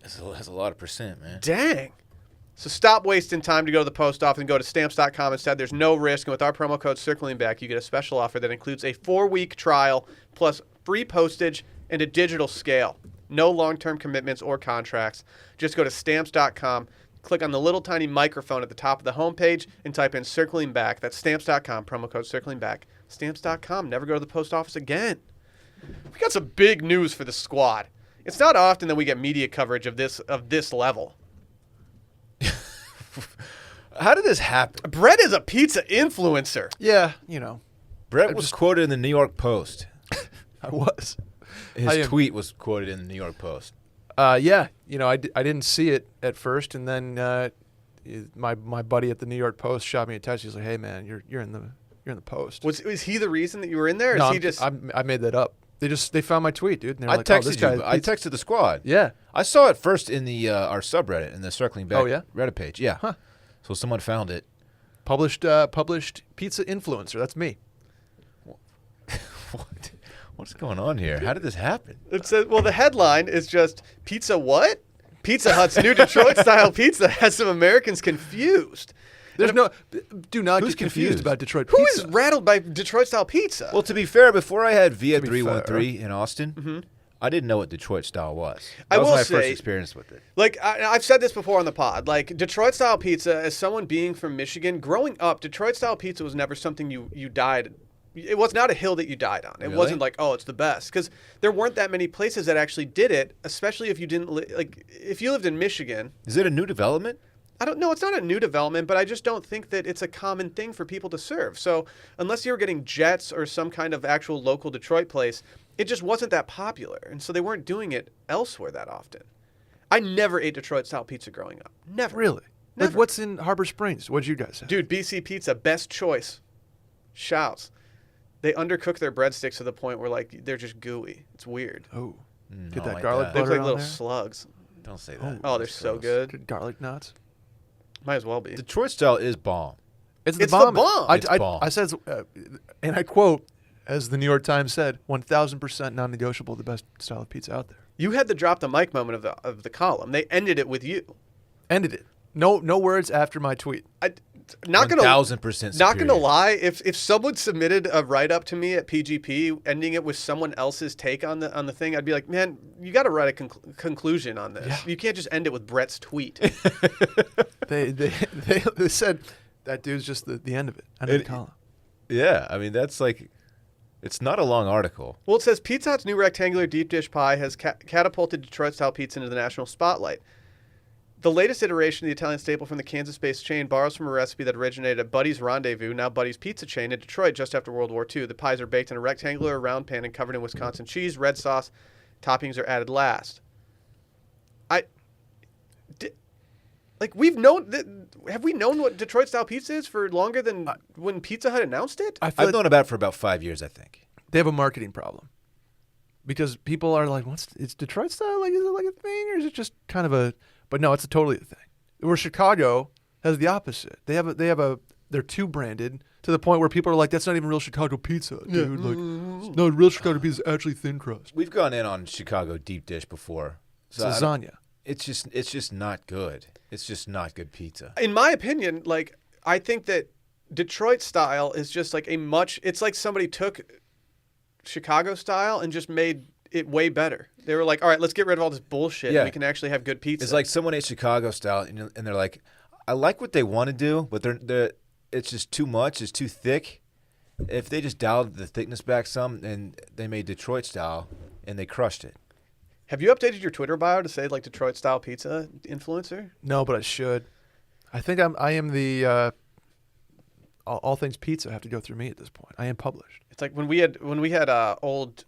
That's a lot of percent, man. Dang. So stop wasting time to go to the post office and go to Stamps.com instead. There's no risk. And with our promo code Circling Back, you get a special offer that includes a 4-week trial plus free postage and a digital scale. No long-term commitments or contracts. Just go to Stamps.com, click on the little tiny microphone at the top of the homepage, and type in Circling Back. That's Stamps.com, promo code Circling Back. Stamps.com. Never go to the post office again. We got some big news for the squad. It's not often that we get media coverage of this level. How did this happen? Brett is a pizza influencer. Yeah, you know, Brett was quoted in the New York Post. I was. His tweet was quoted in the New York Post. Yeah, you know, I didn't see it at first, and then my buddy at the New York Post shot me a text. He's like, "Hey, man, you're in the Post." Was he the reason that you were in there? Or No, is he just? I made that up. They found my tweet, dude. And they were I like, "Oh, texted this guy." you. I texted the squad. Yeah. I saw it first in the our subreddit, in the Circling Back Oh, yeah? Reddit page. Yeah. Huh. So someone found it. Published pizza influencer. That's me. What's going on here? How did this happen? It says, well, the headline is just pizza. What? Pizza Hut's new Detroit-style pizza has some Americans confused. There's no. Do not Who's get confused confused? about Detroit Who pizza. is rattled by Detroit-style pizza? Well, to be fair, before I had Via To be fair. 313 in Austin, I didn't know what Detroit style was. I That was will my say- first experience with it. Like, I've said this before on the pod. Like, Detroit-style pizza, as someone being from Michigan, growing up, Detroit-style pizza was never something you died. It was not a hill that you died on. It Really? wasn't like, oh, it's the best. Because there weren't that many places that actually did it, especially if you didn't, if you lived in Michigan. Is it a new development? I don't know. It's not a new development, but I just don't think that it's a common thing for people to serve. So unless you were getting Jets or some kind of actual local Detroit place, it just wasn't that popular. And so they weren't doing it elsewhere that often. I never ate Detroit-style pizza growing up. Never. Really? Never. Like, what's in Harbor Springs? What'd you guys have? Dude, BC Pizza, best choice. Shouts. They undercook their breadsticks to the point where, like, they're just gooey. It's weird. Oh. I Get don't that like garlic that. They look butter like on little there? slugs. Don't say that. Oh, they're That's so gross. good. Good garlic knots. Might as well be. Detroit style is bomb. It's It's the bomb. I, It's I, bomb. I said, and I quote, as the New York Times said, 1,000% non-negotiable, the best style of pizza out there. You had the drop the mic moment of the column. They ended it with you. Ended it. No words after my tweet. Not gonna 1,000% Not gonna superior. lie. If someone submitted a write up to me at PGP, ending it with someone else's take on the thing, I'd be like, man, you got to write a conclusion on this. Yeah. You can't just end it with Brett's tweet. They said that dude's just the end of it. End of the column. Yeah, I mean that's like, it's not a long article. Well, it says Pizza Hut's new rectangular deep dish pie has catapulted Detroit-style pizza into the national spotlight. The latest iteration of the Italian staple from the Kansas-based chain borrows from a recipe that originated at Buddy's Rendezvous, now Buddy's Pizza chain, in Detroit just after World War II. The pies are baked in a rectangular round pan and covered in Wisconsin cheese, red sauce. Toppings are added last. We've known have we known what Detroit-style pizza is for longer than when Pizza Hut announced it? I feel I've like known about it for about 5 years, I think. they have a marketing problem because people are like, it's Detroit style? Like, is it like a thing, or is it just kind of a? But no, it's totally a thing. Where Chicago has the opposite. They're too branded to the point where people are like, that's not even real Chicago pizza, dude. Like, no, real Chicago pizza is actually thin crust. We've gone in on Chicago deep dish before. It's lasagna. It's just not good. It's just not good pizza. In my opinion, like, I think that Detroit style is just like it's like somebody took Chicago style and just made it way better. They were like, all right, let's get rid of all this bullshit. Yeah. And we can actually have good pizza. It's like someone ate Chicago style, and they're like, I like what they want to do, but it's just too much. It's too thick. If they just dialed the thickness back some, and they made Detroit style, and they crushed it. Have you updated your Twitter bio to say like Detroit style pizza influencer? No, but I should. I think I am the all things pizza have to go through me at this point. I am published. It's like when we had old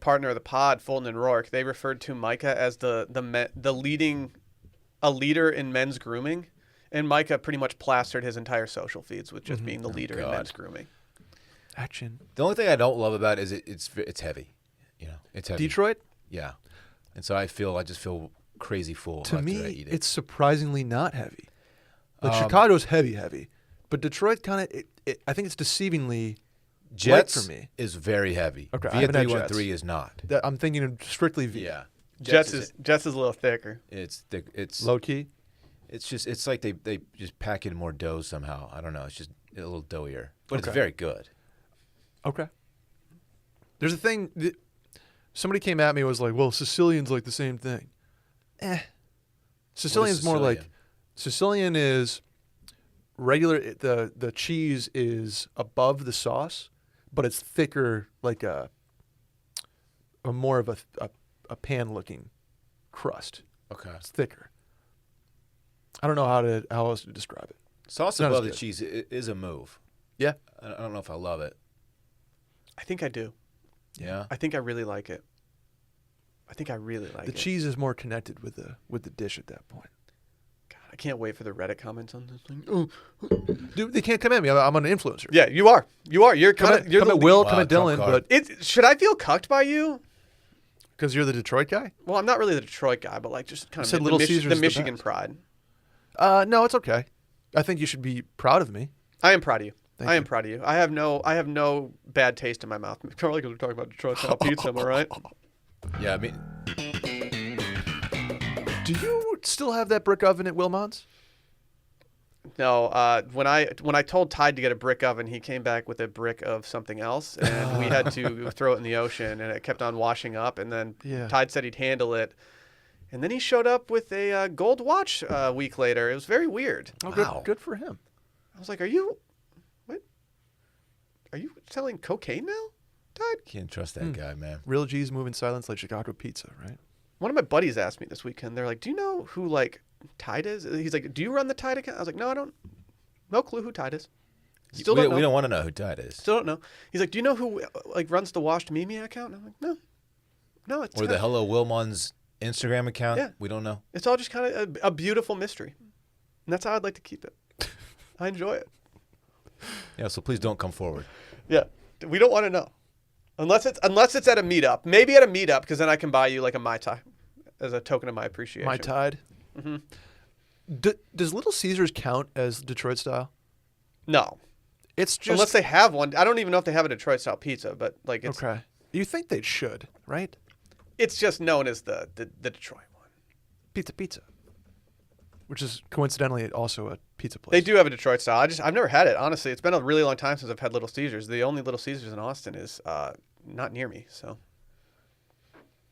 partner of the pod, Fulton and Rourke. They referred to Micah as the leader in men's grooming, and Micah pretty much plastered his entire social feeds with just being the leader in God. men's grooming. Action. The only thing I don't love about it is it's heavy. You know, it's heavy. Detroit, Yeah, and so I just feel crazy full to after I me, eat it. it's surprisingly not heavy. Like Chicago's heavy, but Detroit kind of. I think it's deceivingly Jets light for me. is very heavy. Okay, I Via haven't had 313 is not. I'm thinking of strictly V. Yeah, Jets is a little thicker. it's thick. It's Low key. It's like they just pack in more dough somehow. I don't know. It's just a little doughier, but it's Okay. very good. Okay. There's a thing. Somebody came at me and was like, well, Sicilian's like the same thing. Sicilian's more like. Sicilian is regular. The cheese is above the sauce, but it's thicker, like a more of a pan looking crust. Okay. It's thicker. I don't know how else to describe it. Sauce Not as above the good. cheese is a move. Yeah. I don't know if I love it. I think I do. Yeah. I think I really like it. I think I really like The it. cheese is more connected with the dish at that point. God, I can't wait for the Reddit comments on this thing. Oh. Dude, they can't come at me. I'm an influencer. Yeah, you are. You're Come kind at, of you're come the at Will, Wow, come at trump Dylan, card. but Should I feel cucked by you? because you're the Detroit guy? Well, I'm not really the Detroit guy, but like just kind You of said Little Caesars the is the Michigan best. pride. No, it's okay. I think you should be proud of me. I am proud of you. Thank I am you. proud of you. I have no bad taste in my mouth. Probably because we're talking about Detroit style pizza, am I right? Yeah. I mean, Do you still have that brick oven at Wilmont's? No, when I told Tide to get a brick oven, he came back with a brick of something else, and we had to throw it in the ocean, and it kept on washing up. And then Tide said he'd handle it, and then he showed up with a gold watch a week later. It was very weird. Oh, Wow. good for him. I was like, "Are you selling cocaine now, Tide?" Can't trust that guy, man. Real G's move in silence like Chicago pizza, right? One of my buddies asked me this weekend. They're like, "Do you know who like Tide is?" He's like, "Do you run the Tide account?" I was like, "No, I don't. No clue who Tide is. Still don't know. We don't want to know who Tide is. Still don't know." He's like, "Do you know who like runs the Washed Mimi account?" And I'm like, "No, it's Or the Hello Wilmons Instagram account. Yeah. We don't know. It's all just kind of a beautiful mystery, and that's how I'd like to keep it. I enjoy it. Yeah, so please don't come forward. Yeah, we don't want to know, unless it's at a meetup. Maybe at a meetup, because then I can buy you like a Mai Tai as a token of my appreciation. My Tide. Mm-hmm. Does Little Caesars count as Detroit style? No, It's just unless they have one. I don't even know if they have a Detroit style pizza, but like it's okay. You think they should, right? it's just known as the Detroit one. Pizza, which is coincidentally also a pizza place. They do have a Detroit style. I've never had it, honestly. It's been a really long time since I've had Little Caesars. The only Little Caesars in Austin is not near me. So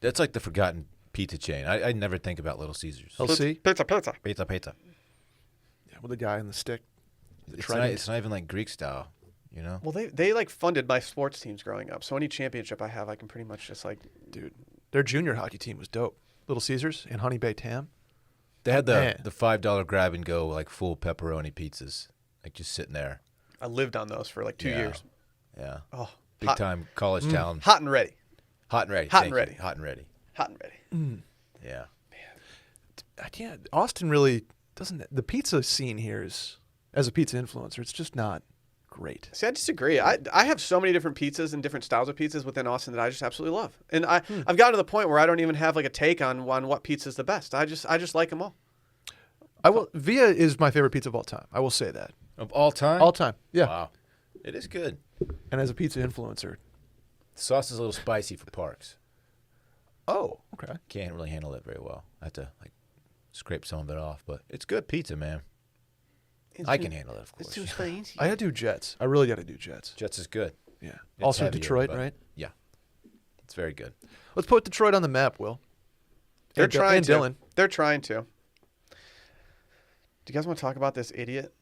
That's like the forgotten pizza chain. I never think about Little Caesars. LC? Pizza. Pizza. Yeah, with the guy in the stick. It's not even like Greek style, you know? Well, they like funded my sports teams growing up. So any championship I have, I can pretty much just like, Dude, their junior hockey team was dope. Little Caesars and Honey Bay Tam. They had Man. the $5 grab and go like full pepperoni pizzas, like just sitting there. I lived on those for like 2 Yeah. years. Yeah. Oh, Big hot, time college town. hot and ready. Hot and ready. Hot Thank and you. ready. Hot and ready. Hot and ready. Yeah. I can't. Austin really doesn't. The pizza scene here is, as a pizza influencer, it's just not great. See, I disagree. I have so many different pizzas and different styles of pizzas within Austin that I just absolutely love. And I've gotten to the point where I don't even have like a take on what pizza is the best. I just like them all. I will. Via is my favorite pizza of all time. I will say that. Of all time? All time. Yeah. Wow. It is good. And as a pizza influencer. The sauce is a little spicy for Parks. Oh, okay. Can't really handle it very well. I have to like scrape some of it off, but it's good pizza, man. I can handle it, of course. It's too spicy. I gotta do Jets. I really gotta do Jets. Jets is good. Yeah. It's Also heavier, Detroit, but- right? Yeah. It's very good. Let's put Detroit on the map, Will. They're And trying and to. Dylan. They're trying to. Do you guys want to talk about this idiot?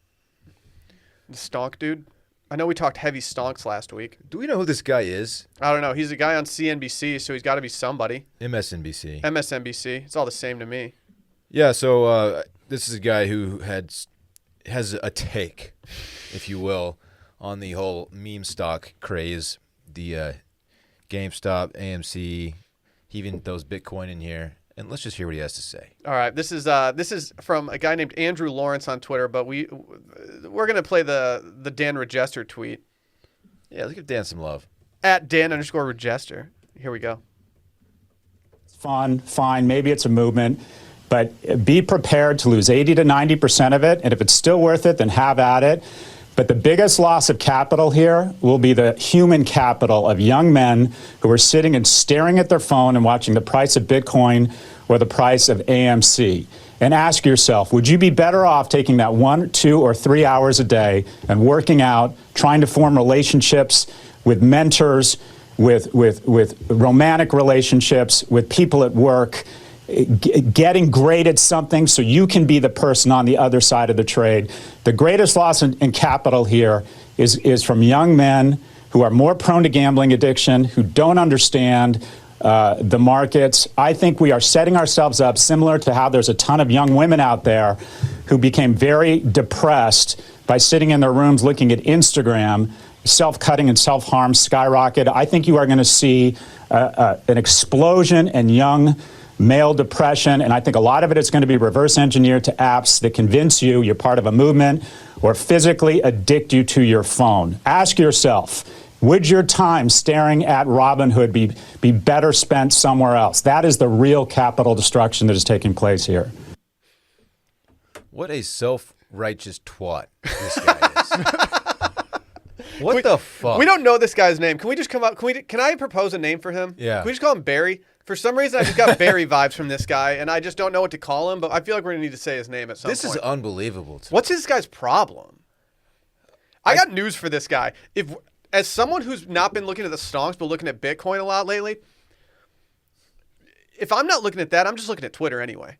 The Stonk dude? I know we talked heavy stonks last week. Do we know who this guy is? I don't know. He's a guy on CNBC, so he's got to be somebody. MSNBC. MSNBC. It's all the same to me. Yeah, so this is a guy who has a take, if you will, on the whole meme stock craze, the GameStop, AMC. He even throws Bitcoin in here, and let's just hear what he has to say. All right, this is from a guy named Andrew Lawrence on Twitter, but we're gonna play the Dan Regester tweet Yeah, let's give Dan some love. at Dan_Regester. Here we go. Fun, fine, maybe it's a movement, but be prepared to lose 80 to 90% of it, and if it's still worth it, then have at it. But the biggest loss of capital here will be the human capital of young men who are sitting and staring at their phone and watching the price of Bitcoin or the price of AMC. And ask yourself, would you be better off taking that 1, 2, or 3 hours a day and working out, trying to form relationships with mentors, with romantic relationships, with people at work, getting great at something so you can be the person on the other side of the trade? The greatest loss in capital here is from young men who are more prone to gambling addiction, who don't understand the markets. I think we are setting ourselves up similar to how there's a ton of young women out there who became very depressed by sitting in their rooms looking at Instagram. Self-cutting and self-harm skyrocket. I think you are going to see an explosion in young male depression, and I think a lot of it is going to be reverse engineered to apps that convince you you're part of a movement or physically addict you to your phone. Ask yourself, would your time staring at Robinhood be better spent somewhere else? That is the real capital destruction that is taking place here. What a self-righteous twat this guy is. What the fuck? We don't know this guy's name. Can we just come up? Can I propose a name for him? Yeah. Can we just call him Barry? For some reason, I just got Barry vibes from this guy, and I just don't know what to call him. But I feel like we're gonna need to say his name at some point. This is unbelievable. What's this guy's problem? I got news for this guy. As someone who's not been looking at the stonks but looking at Bitcoin a lot lately, if I'm not looking at that, I'm just looking at Twitter anyway.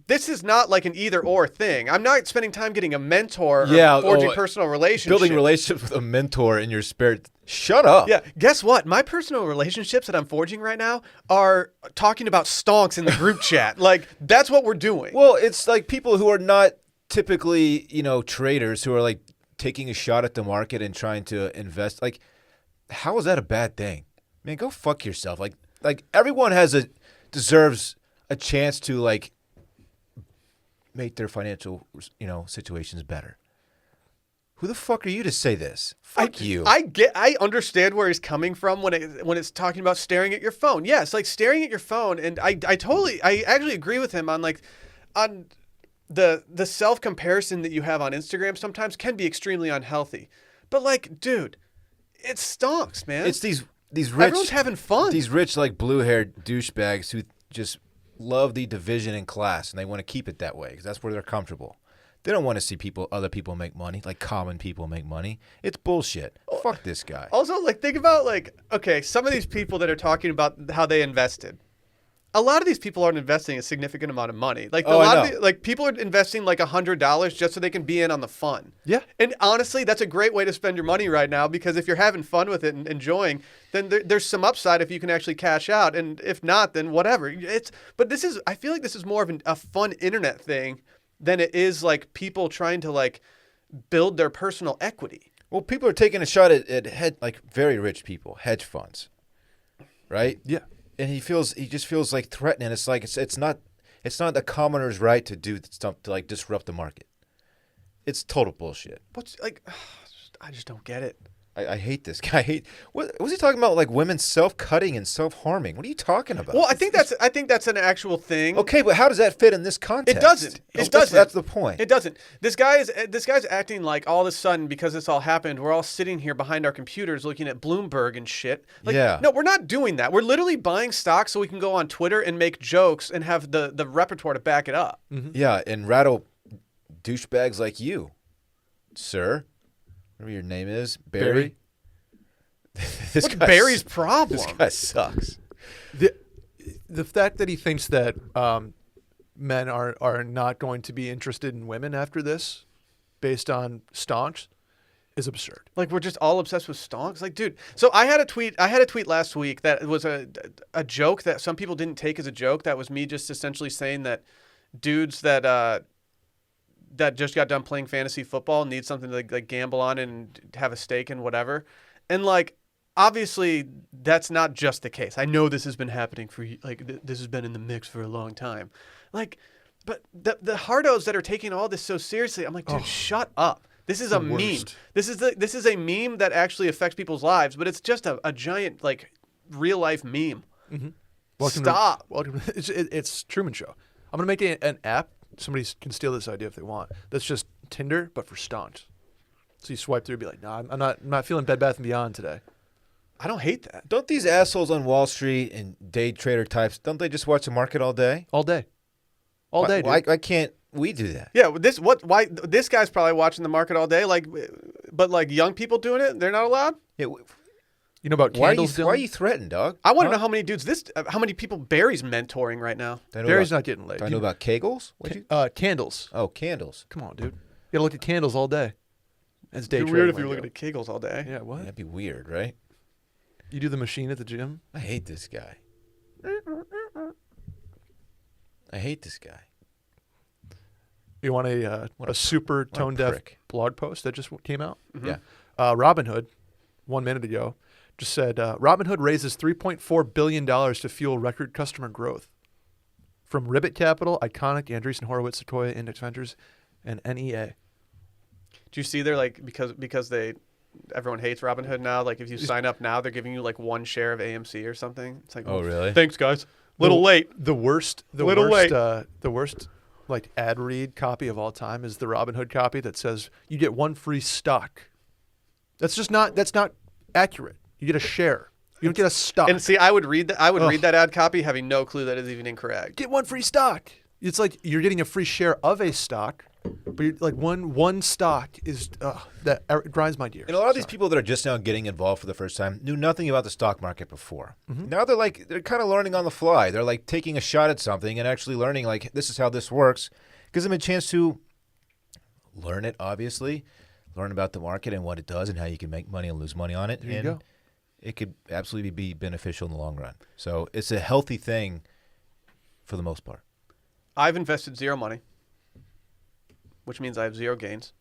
This is not like an either or thing. I'm not spending time getting a mentor or forging personal relationships. Building relationships with a mentor in your spirit. Shut up. Yeah. Guess what? My personal relationships that I'm forging right now are talking about stonks in the group chat. Like, that's what we're doing. Well, it's like people who are not typically, traders who are like taking a shot at the market and trying to invest. Like, how is that a bad thing? Man, go fuck yourself. Like everyone deserves a chance to like make their financial, situations better. Who the fuck are you to say this? Fuck you. I understand where he's coming from when it's talking about staring at your phone. Yes, like staring at your phone, and I actually agree with him on the self comparison that you have on Instagram sometimes can be extremely unhealthy. But like, dude, it stonks, man. It's these rich, everyone's having fun. These rich like blue-haired douchebags who just love the division in class, and they want to keep it that way because that's where they're comfortable. They don't want to see other people make money, like common people make money. It's bullshit. Fuck this guy. Also, like, think about, like, okay, some of these people that are talking about how they invested. A lot of these people aren't investing a significant amount of money. Like, people are investing like $100 just so they can be in on the fun. Yeah. And honestly, that's a great way to spend your money right now because if you're having fun with it and enjoying, then there's some upside if you can actually cash out. And if not, then whatever. I feel like this is more of a fun internet thing than it is like people trying to like build their personal equity. Well, people are taking a shot at like very rich people, hedge funds, right? Yeah. And he just feels like threatening. It's like it's not the commoner's right to do stuff to like disrupt the market. It's total bullshit. What's like? I just don't get it. I hate this guy. What was he talking about? Like women self-cutting and self-harming. What are you talking about? Well, I think that's an actual thing. Okay, but how does that fit in this context? It doesn't. It doesn't. That's the point. It doesn't. This guy's acting like all of a sudden because this all happened, we're all sitting here behind our computers looking at Bloomberg and shit. Like, yeah. No, we're not doing that. We're literally buying stock so we can go on Twitter and make jokes and have the repertoire to back it up. Mm-hmm. Yeah, and rattle douchebags like you, sir. Whatever your name is, Barry. What's Barry's problem? This guy sucks. The fact that he thinks that men are not going to be interested in women after this, based on stonks, is absurd. Like we're just all obsessed with stonks. Like, dude. So I had a tweet last week that was a joke that some people didn't take as a joke. That was me just essentially saying that dudes that just got done playing fantasy football need something to like gamble on and have a stake in whatever. And like, obviously that's not just the case. I know this has been happening for like, this has been in the mix for a long time. Like, but the hardos that are taking all this so seriously, I'm like, dude, shut up. This is a meme. This is a meme that actually affects people's lives, but it's just a giant like real life meme. Mm-hmm. Stop. It's Truman Show. I'm gonna make an app. Somebody can steal this idea if they want. That's just Tinder, but for stonks. So you swipe through and be like, no, I'm not feeling Bed Bath & Beyond today. I don't hate that. Don't these assholes on Wall Street and day trader types, don't they just watch the market all day? All day. All day, dude. Why can't we do that? Yeah, why this guy's probably watching the market all day, like, but like young people doing it, they're not allowed? Yeah. You know about candles? Why are you threatened, dog? I want to know how many dudes how many people Barry's mentoring right now. Barry's not getting laid. Do I know about kegels? Candles. Oh, candles. Come on, dude. You gotta look at candles all day. That's day It'd be weird if you were looking at kegels all day. Yeah, what? That'd be weird, right? You do the machine at the gym? I hate this guy. You want a super tone-deaf blog post that just came out? Mm-hmm. Yeah. Robinhood, 1 minute ago, just said, Robinhood raises $3.4 billion to fuel record customer growth. From Ribbit Capital, Iconic, Andreessen Horowitz, Sequoia Index Ventures, and NEA. Do you see they're like, because everyone hates Robinhood now, like if you sign up now, they're giving you like 1 share of AMC or something. It's like, oh, really? Thanks, guys. Little late. The worst like ad read copy of all time is the Robinhood copy that says you get 1 free stock That's not accurate. You get a share. You don't get a stock. And see, I would read that ad copy having no clue that is even incorrect. Get one free stock. It's like you're getting a free share of a stock, but you're like one stock is that grinds my gears. And a lot of these people that are just now getting involved for the first time knew nothing about the stock market before. Now they're kind of learning on the fly. They're like taking a shot at something and actually learning like this is how this works. Gives them a chance to learn it, obviously, learn about the market and what it does and how you can make money and lose money on it. There you and go. It could absolutely be beneficial in the long run. So it's a healthy thing for the most part. I've invested zero money, which means I have zero gains.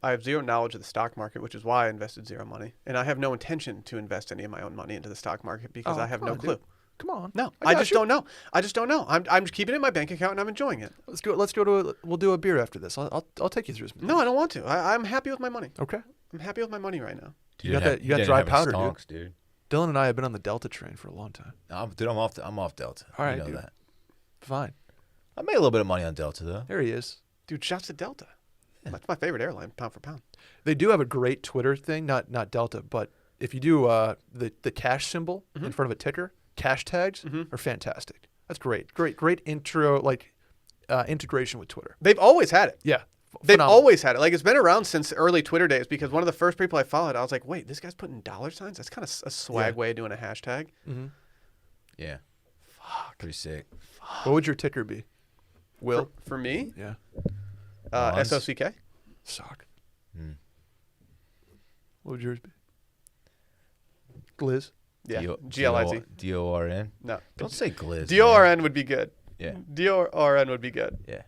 I have zero knowledge of the stock market, which is why I invested zero money. And I have no intention to invest any of my own money into the stock market because I have no clue. Dude. Come on. No, I I got just you. don't know. I just don't know. I'm just keeping it in my bank account and I'm enjoying it. We'll do a beer after this. I'll take you through some. No, I don't want to. I'm happy with my money. Okay. I'm happy with my money right now. You got dry powder, dude. Stonks, dude. Dylan and I have been on the Delta train for a long time. I'm off Delta. All right, you know dude. that. Fine. I made a little bit of money on Delta though. There he is. Dude, shouts to Delta. That's my favorite airline, pound for pound. They do have a great Twitter thing, not Delta, but if you do the cash symbol in front of a ticker, cash tags are fantastic. That's great. Great intro, integration with Twitter. They've always had it. Yeah. They've phenomenal. always had it. Like, it's been around since early Twitter days because one of the first people I followed, I was like, wait, this guy's putting dollar signs? That's kind of a swag way of doing a hashtag. Yeah. Fuck. Pretty sick. What would your ticker be? Will? For me, Yeah. Bonds. SOCK. Sock. What would yours be? Gliz? Yeah, GLIZ. GLIZ. DORN. No. Don't say glizz. DORN would be good. Yeah. DORN would be good. Yeah.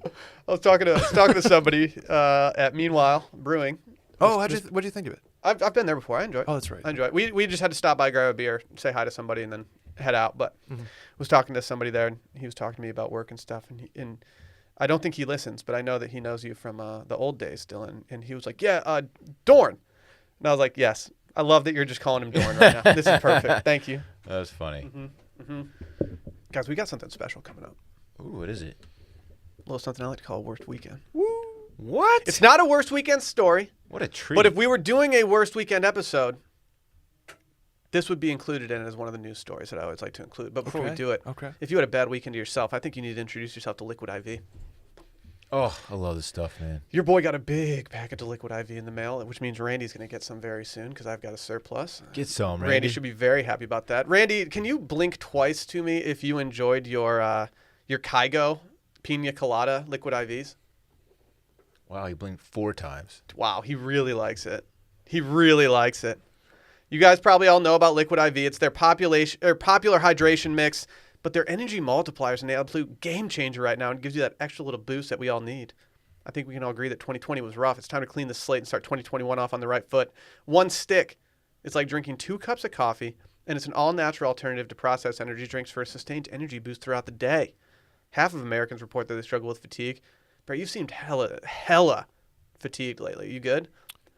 I was talking to somebody at Meanwhile Brewing. Oh, what'd you think of it? I've been there before. I enjoy it. Oh, that's right. I enjoy it. We just had to stop by, grab a beer, say hi to somebody, and then head out. But was talking to somebody there, and he was talking to me about work and stuff. And I don't think he listens, but I know that he knows you from the old days, Dylan. And he was like, "Yeah, Dorn." And I was like, "Yes, I love that you're just calling him Dorn right now. This is perfect. Thank you, That was funny. guys. We got something special coming up. Ooh, what is it? A little something I like to call a worst weekend. What? It's not a worst weekend story, What a treat. but if we were doing a worst weekend episode, this would be included in it as one of the news stories that I always like to include. But before we Okay, do it, okay. if you had a bad weekend to yourself, I think you need to introduce yourself to Liquid IV. Oh, I love this stuff, man. Your boy got a big package of Liquid IV in the mail, which means Randy's going to get some very soon because I've got a surplus. Get some, Randy Randy. should be very happy about that. Randy, can you blink twice to me if you enjoyed your Kygo Pina Colada Liquid IVs? Wow, he blinked 4 times. Wow, he really likes it. He really likes it. You guys probably all know about Liquid IV. It's their popular hydration mix, but their energy multipliers and the absolute game changer right now and gives you that extra little boost that we all need. I think we can all agree that 2020 was rough. It's time to clean the slate and start 2021 off on the right foot. One stick. It's like drinking 2 cups of coffee, and it's an all-natural alternative to processed energy drinks for a sustained energy boost throughout the day. Half of Americans report that they struggle with fatigue. Bro, you seemed hella fatigued lately. You good?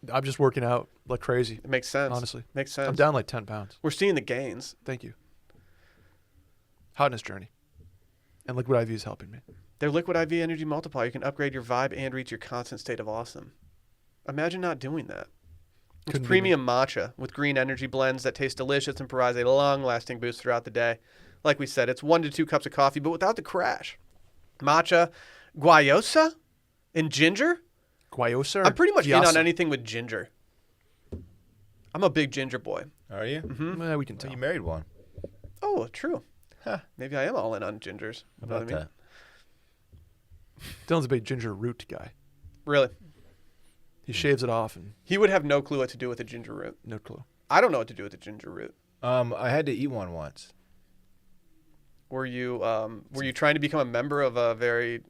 I'm just working out like crazy. It makes sense. Honestly. Makes sense. I'm down like 10 pounds. We're seeing the gains. Thank you. Hotness journey. And Liquid IV is helping me. Their Liquid IV energy multiplier. You can upgrade your vibe and reach your constant state of awesome. Imagine not doing that. It's Couldn't be premium matcha with green energy blends that taste delicious and provides a long-lasting boost throughout the day. Like we said, it's 1 to 2 cups of coffee, but without the crash. Matcha, guayosa, and ginger. Guayosa? I'm pretty much in on Gyasa? anything with ginger. I'm a big ginger boy. Are you? Eh, we can So tell. you married one. Oh, true. Huh. Maybe I am all in on gingers. How You know what about I mean? that? Dylan's a big ginger root guy. Really. He shaves it off and He would have no clue what to do with a ginger root. no clue. I don't know what to do with a ginger root. I had to eat one once. Were you trying to become a member of a very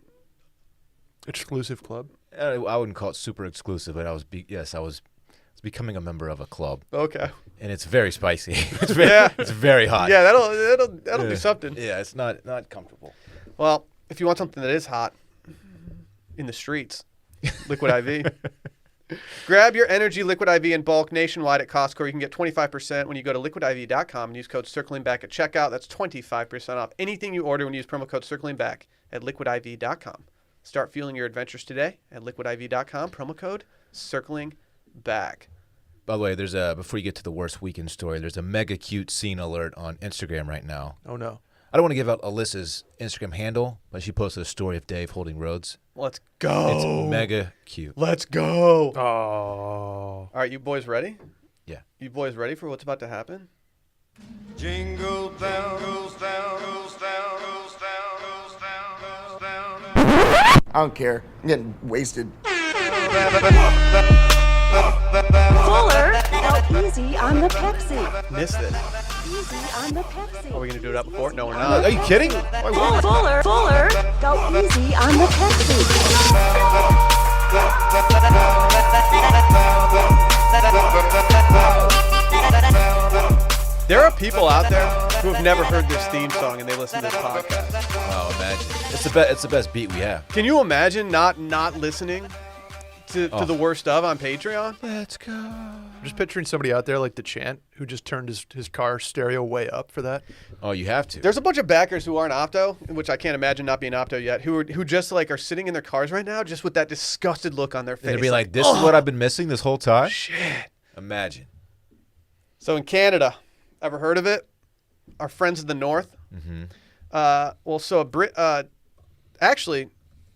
Exclusive club. I wouldn't call it super exclusive, but I was becoming a member of a club, okay? and it's very spicy. Yeah. It's very hot. Yeah, that'll do something. Yeah, it's not comfortable. Well, if you want something that is hot in the streets, Liquid IV. Grab your energy Liquid IV in bulk nationwide at Costco. You can get 25% when you go to liquidiv.com and use code CirclingBack at checkout. That's 25% off anything you order when you use promo code CirclingBack at liquidiv.com. Start fueling your adventures today at liquidiv.com. Promo code circling back. By the way, there's a before you get to the worst weekend story, there's a mega cute scene alert on Instagram right now. Oh no. I don't want to give out Alyssa's Instagram handle, but she posted a story of Dave holding Rhodes. Let's go. It's mega cute. Let's go. Oh. All right, you boys ready? Yeah. You boys ready for what's about to happen? Jingle bell goes down, goes down, goes down, goes down, goes down. I don't care. I'm getting wasted. Fuller, go easy on the Pepsi. Missed this. Easy on the Pepsi. Are we going to do it up before? No, we're Are not. you kidding? Fuller, go easy on the Pepsi. There are people out there who have never heard this theme song and they listen to this podcast. Oh, imagine. It's the best beat we have. Can you imagine not listening to the worst of on Patreon? Let's go. I'm just picturing somebody out there like the Chant who just turned his car stereo way up for that. Oh, you have to. There's a bunch of backers who aren't Opto, which I can't imagine not being Opto yet, who just like are sitting in their cars right now just with that disgusted look on their face. They'd be like, this is what I've been missing this whole time? shit. Imagine. So in Canada, ever heard of it? Our friends of the North. Mm-hmm. Actually,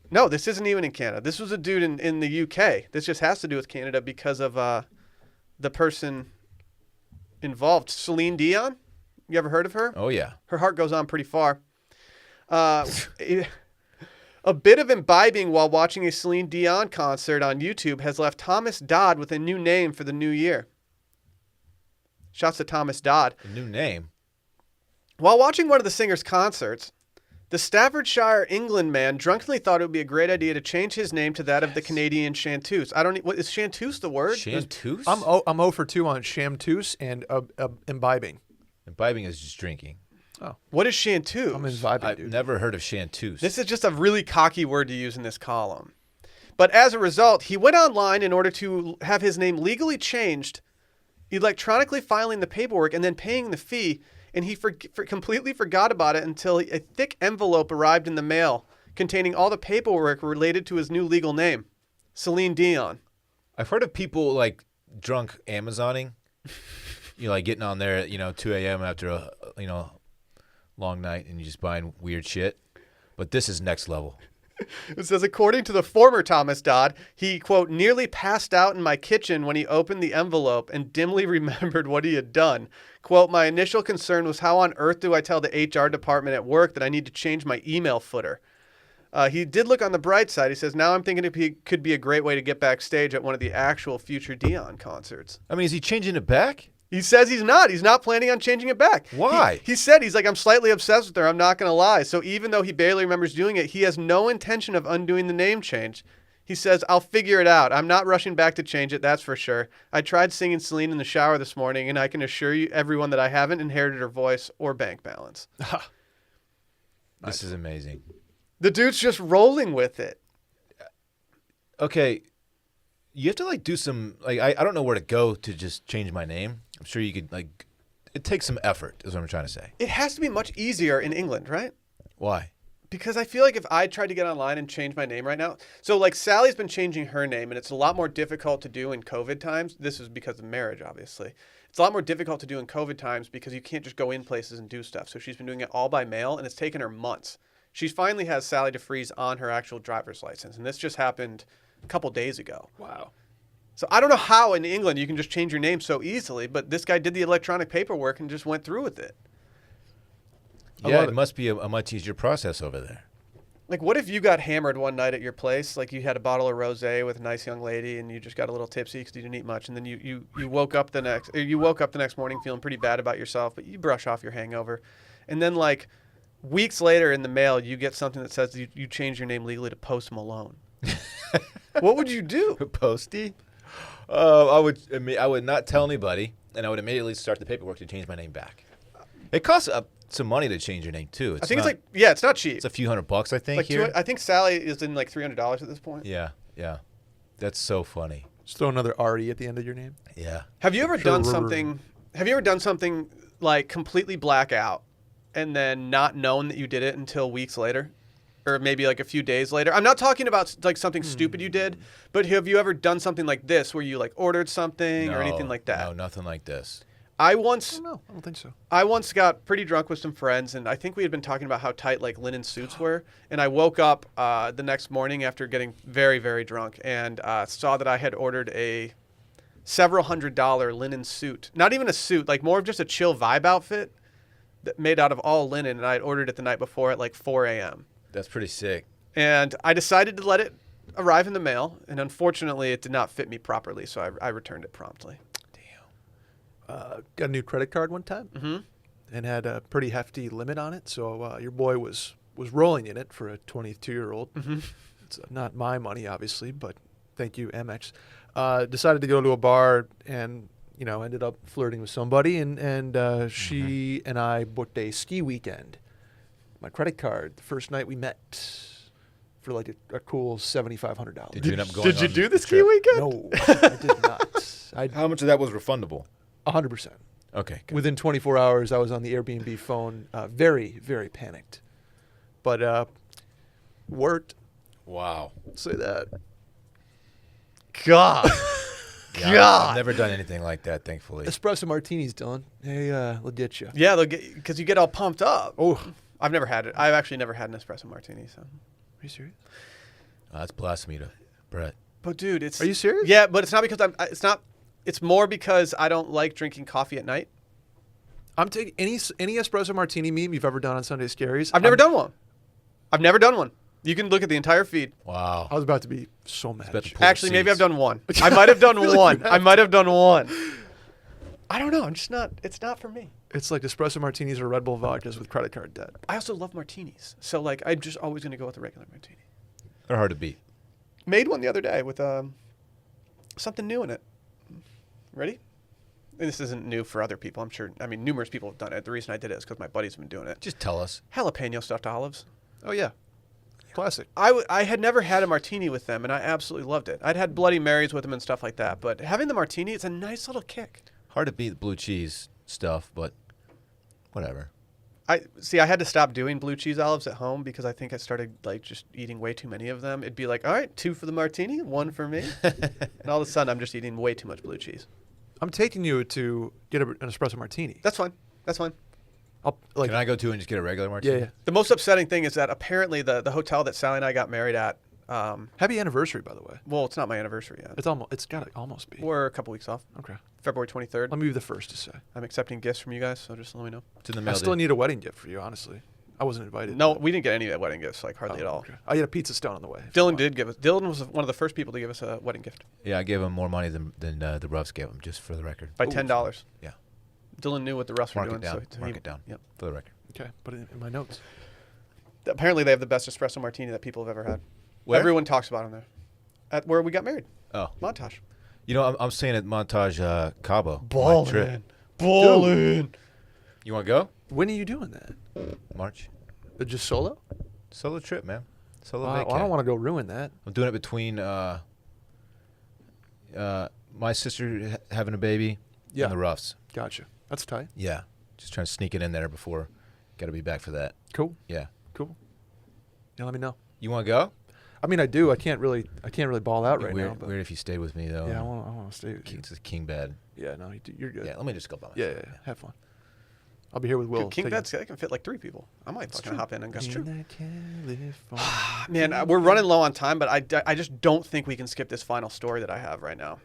no, this isn't even in Canada. This was a dude in the UK. This just has to do with Canada because of the person involved, Celine Dion. You ever heard of her? Oh, yeah. Her heart goes on pretty far. A bit of imbibing while watching a Celine Dion concert on YouTube has left Thomas Dodd with a new name for the new year. Shouts to Thomas Dodd. A new name. While watching one of the singer's concerts, the Staffordshire, England man drunkenly thought it would be a great idea to change his name to that of the Canadian chanteuse. What is chanteuse the word? Chanteuse? I'm 0 for 2 on Shamtoos and imbibing. Imbibing is just drinking. What is chanteuse? I'm imbibing, I've dude. never heard of chanteuse. This is just a really cocky word to use in this column. But as a result, he went online in order to have his name legally changed, electronically filing the paperwork and then paying the fee, and he completely forgot about it until a thick envelope arrived in the mail containing all the paperwork related to his new legal name, Celine Dion. I've heard of people like drunk Amazoning. Like getting on there at 2 a.m. after a long night and you just buying weird shit. But this is next level. It says, according to the former Thomas Dodd, he, quote, nearly passed out in my kitchen when he opened the envelope and dimly remembered what he had done. Quote, my initial concern was how on earth do I tell the HR department at work that I need to change my email footer? He did look on the bright side. He says, now I'm thinking it could be a great way to get backstage at one of the actual future Dion concerts. I mean, is he changing it back? He says he's not. He's not planning on changing it back. Why? He said, he's like, I'm slightly obsessed with her. I'm not going to lie. So even though he barely remembers doing it, he has no intention of undoing the name change. He says, I'll figure it out. I'm not rushing back to change it, that's for sure. I tried singing Celine in the shower this morning, and I can assure you, everyone, that I haven't inherited her voice or bank balance. This is amazing. The dude's just rolling with it. Okay, you have to do some I don't know where to go to just change my name. I'm sure you could it takes some effort is what I'm trying to say. It has to be much easier in England, right? Why? Because I feel like if I tried to get online and change my name right now, so Sally's been changing her name and it's a lot more difficult to do in COVID times. This is because of marriage, obviously. It's a lot more difficult to do in COVID times because you can't just go in places and do stuff. So she's been doing it all by mail and it's taken her months. She finally has Sally DeFries on her actual driver's license. And this just happened a couple days ago. Wow. So I don't know how in England you can just change your name so easily, but this guy did the electronic paperwork and just went through with it. Yeah, it must be a much easier process over there. What if you got hammered one night at your place? You had a bottle of rosé with a nice young lady, and you just got a little tipsy because you didn't eat much, and then you woke up the next morning feeling pretty bad about yourself, but you brush off your hangover, and then weeks later in the mail you get something that says you changed your name legally to Post Malone. What would you do? Posty? I would not tell anybody, and I would immediately start the paperwork to change my name back. It costs some money to change your name too. I think it's not cheap. It's a few $100, I think. Here. I think Sally is in $300 at this point. Yeah. That's so funny. Just throw another RE at the end of your name. Yeah. Have you ever done something? Have you ever done something completely blackout, and then not known that you did it until weeks later? or maybe like a few days later. I'm not talking about like something stupid you did, but have you ever done something like this where you like ordered something or anything like that? No, nothing like this. I once No, I don't think so. I once got pretty drunk with some friends, and I think we had been talking about how tight like linen suits were. And I woke up the next morning after getting very, very drunk and saw that I had ordered a several $100 linen suit. Not even a suit, like more of just a chill vibe outfit that made out of all linen. And I had ordered it the night before at like 4 a.m. That's pretty sick. And I decided to let it arrive in the mail, and unfortunately, it did not fit me properly, so I returned it promptly. Got a new credit card one time, and had a pretty hefty limit on it. So your boy was rolling in it for a 22-year-old. It's not my money, obviously, but thank you, Amex. Decided to go to a bar and ended up flirting with somebody, and she and I booked a ski weekend. My credit card the first night we met for like a cool $7,500. Did you end up going? Did you on do the ski trip? weekend? No, I did not. How much of that was refundable? 100%. Okay. Good. Within 24 hours, I was on the Airbnb phone, very, very panicked. But worked. Wow. Say that. God. Yeah, God. I've never done anything like that, thankfully. Espresso martinis, Dylan. Hey, we'll get you. Yeah, because you get all pumped up. Oh, I've never had it. I've actually never had an espresso martini. So, are you serious? That's blasphemy to Brett. but dude, it's. Are you serious? Yeah, but it's not because It's not. It's more because I don't like drinking coffee at night. I'm taking any espresso martini meme you've ever done on Sunday Scaries. I've never done one. I've never done one. You can look at the entire feed. Wow. I was about to be so mad. Bet at the you. pool Actually, maybe I've seats. done one. I might have done Really, one. you I have? might have done one. I don't know. I'm just not. It's not for me. It's like espresso martinis or Red Bull vodkas with credit card debt. I also love martinis. So like, I'm just always gonna go with the regular martini. They're hard to beat. Made one the other day with something new in it. Ready? And this isn't new for other people. I'm sure. I mean, numerous people have done it. The reason I did it is because my buddies have been doing it. Just tell us. Jalapeno stuffed olives. Oh yeah, classic. I had never had a martini with them, and I absolutely loved it. I'd had Bloody Marys with them and stuff like that, but having the martini, it's a nice little kick. Hard to beat the blue cheese stuff, but whatever. I had to stop doing blue cheese olives at home because I think I started like just eating way too many of them. It'd be like, all right, 2 for the martini, 1 for me, and all of a sudden I'm just eating way too much blue cheese. I'm taking you to get an espresso martini. That's fine. That's fine. I'll, like, Can I go to and just get a regular martini? yeah. The most upsetting thing is that apparently the hotel that Sally and I got married at, Happy anniversary, by the way. well, it's not my anniversary yet. It's got to almost be. We're a couple weeks off. Okay. February 23rd. Let me be the first to say. I'm accepting gifts from you guys, so just let me know. It's in the I mail. still dude. need a wedding gift for you, honestly. I wasn't invited. No, but- we didn't get any wedding gifts, like hardly at all. Okay. I had a pizza stone on the way. if you Dylan want. did give us. Dylan was one of the first people to give us a wedding gift Yeah, I gave him more money than the Ruffs gave him, just for the record. by $10. Yeah. Dylan knew what the Ruffs were Mark doing. it down. So Mark it down. Yep. For the record. Okay, put it in my notes. Apparently, they have the best espresso martini that people have ever had. Where? Everyone talks about them there. At where we got married, Oh. Montage. You know, I'm staying at Montage Cabo. my trip. Ballin'. You want to go? When are you doing that? March. Just solo? Solo trip, man. Solo Well, I vacay. don't want to go ruin that. I'm doing it between my sister having a baby Yeah. and the Ruffs. Gotcha. That's tight. Yeah. Just trying to sneak it in there before. Got to be back for that. Cool. Yeah. Cool. Yeah, let me know. You want to go? I mean, I do. I can't really ball out Be right weird, now. But weird if you stayed with me though. yeah, I want to stay with you. It's a king bed. Yeah, no, you're good. Yeah. Let me just go by myself. Yeah. Have fun. I'll be here with Will. Dude, king taking- beds, that can fit like 3 people. I might fucking true. hop in and go. In that California- Man, we're running low on time, but I just don't think we can skip this final story that I have right now.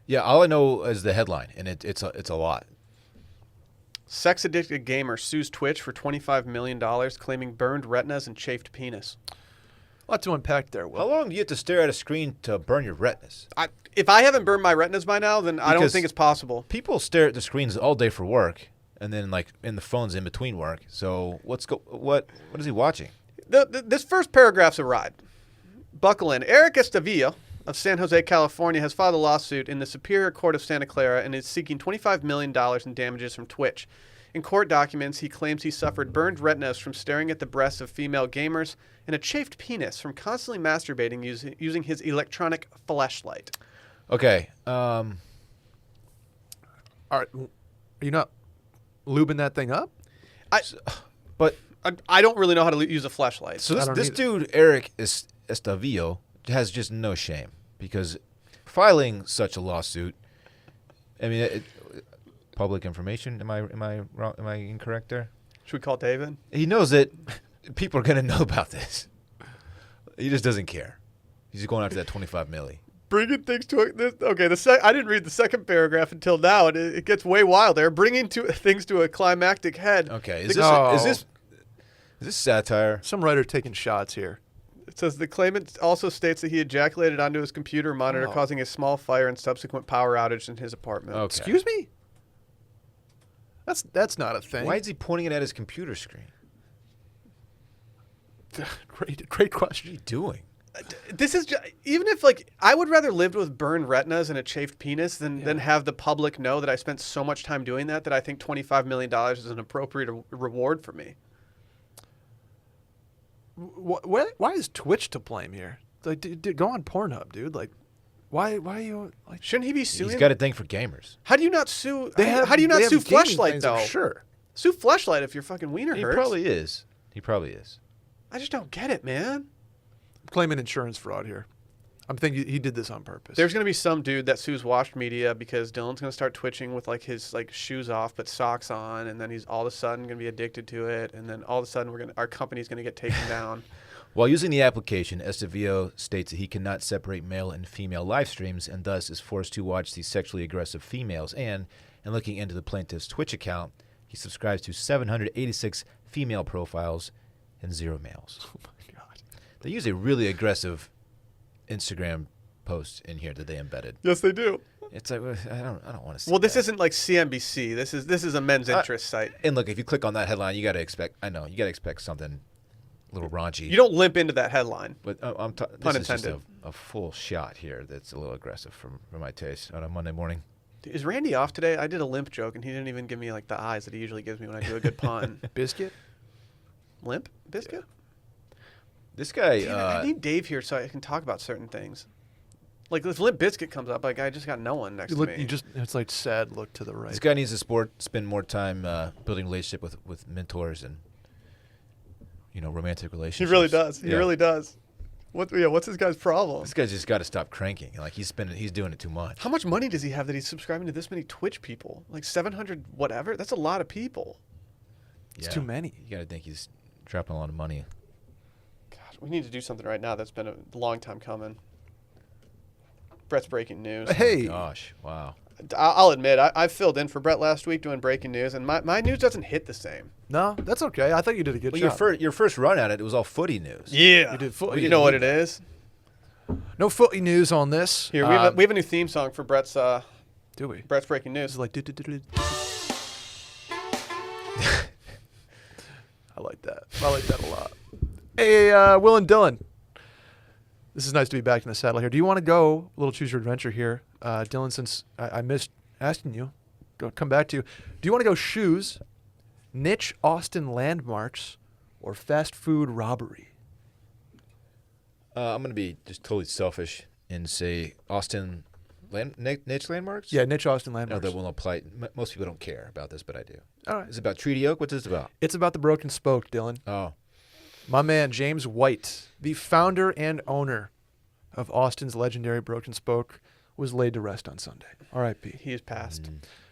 Yeah. All I know is the headline, and it's a lot. Sex addicted gamer sues Twitch for $25 million, claiming burned retinas and chafed penis. A lot to unpack there, Will. How long do you have to stare at a screen to burn your retinas? If I haven't burned my retinas by now, then I don't Because- think it's possible. People stare at the screens all day for work, and then like in the phones in between work. So what is he watching? This first paragraph's a ride. Buckle in. Eric Estevilla of San Jose, California, has filed a lawsuit in the Superior Court of Santa Clara and is seeking $25 million in damages from Twitch. In court documents, he claims he suffered burned retinas from staring at the breasts of female gamers and a chafed penis from constantly masturbating using his electronic fleshlight. Okay. All right. Are you not lubing that thing up? But I don't really know how to use a flashlight. So I don't this either. dude, Eric Estavillo, has just no shame because filing such a lawsuit, I mean, public information. Am I wrong? Am I incorrect there? Should we call David? He knows that people are going to know about this. He just doesn't care. He's just going after that 25 milli. Bringing things to I didn't read the second paragraph until now, and it gets way wild there. Bringing things to a climactic head. Okay, Oh. is this satire? Some writer taking shots here. It says the claimant also states that he ejaculated onto his computer monitor, causing a small fire and subsequent power outage in his apartment. Okay. Excuse me? That's not a thing. Why is he pointing it at his computer screen? Great What are question. you doing? This is even if I would rather live with burned retinas and a chafed penis than have the public know that I spent so much time doing that I think $25 million is an appropriate reward for me. Why is Twitch to blame here? Like, go on Pornhub, dude. Like, why are you like? Shouldn't he be suing? He's got a thing for gamers. How do you not sue? They how do you not they sue have gaming Fleshlight things, though? I'm sure. Sue Fleshlight if your fucking wiener He hurts. probably is. He probably is. I just don't get it, man. I'm claiming insurance fraud here. I'm thinking he did this on purpose. There's gonna be some dude that sues Washed Media because Dylan's gonna start twitching with his shoes off but socks on, and then he's all of a sudden gonna be addicted to it, and then all of a sudden our company's gonna get taken down. While using the application, Estavillo states that he cannot separate male and female live streams and thus is forced to watch these sexually aggressive females. And looking into the plaintiff's Twitch account, he subscribes to 786 female profiles and 0 males. Oh my god. They use a really aggressive Instagram post in here that they embedded. Yes, they do. It's like I don't want to see. Well, this that. isn't like CNBC. This is a men's interest site. And look, if you click on that headline, you got to expect. I know you got to expect something a little raunchy. You don't limp into that headline. But this Pun is just intended. a full shot here that's a little aggressive for my taste on a Monday morning. Is Randy off today? I did a limp joke, and he didn't even give me the eyes that he usually gives me when I do a good pun. Biscuit. Limp biscuit. This guy, Damn it, I need Dave here so I can talk about certain things. Like if Limp Bizkit comes up, I just got no one next You look. to me. You just. It's like sad. Look to the right. this guy needs to spend more time building relationship with mentors and romantic He relationships. really does. He Yeah. really does. What's this guy's problem? This guy's just got to stop cranking. Like he's doing it too much. How much money does he have that he's subscribing to this many Twitch people? Like 700 whatever? That's a lot of people. It's too many. You got to think he's dropping a lot of money. Gosh, we need to do something right now that's been a long time coming. Brett's breaking news. Hey. Gosh, wow. I'll admit, I filled in for Brett last week doing breaking news, and my news doesn't hit the same. No, that's okay. I thought you did a good Well, job. your first run at it was all footy news. Yeah. You did You know what it is? No footy news on this. Here, we have a new theme song for Brett's Do we? breaking news. It's like. I like that. I like that a lot. Hey, Will and Dylan. This is nice to be back in the saddle here. Do you want to go a little choose your adventure here, Dylan? Since I missed asking you, come back to you. Do you want to go shoes, niche Austin landmarks, or fast food robbery? I'm going to be just totally selfish and say Austin niche landmarks? Yeah, niche Austin No, landmarks. that won't apply. Most people don't care about this, but I do. All right. Is it about Treaty Oak? What's this about? It's about the broken spoke, Dylan. Oh, My man, James White, the founder and owner of Austin's legendary Broken Spoke, was laid to rest on Sunday. R.I.P. He is passed.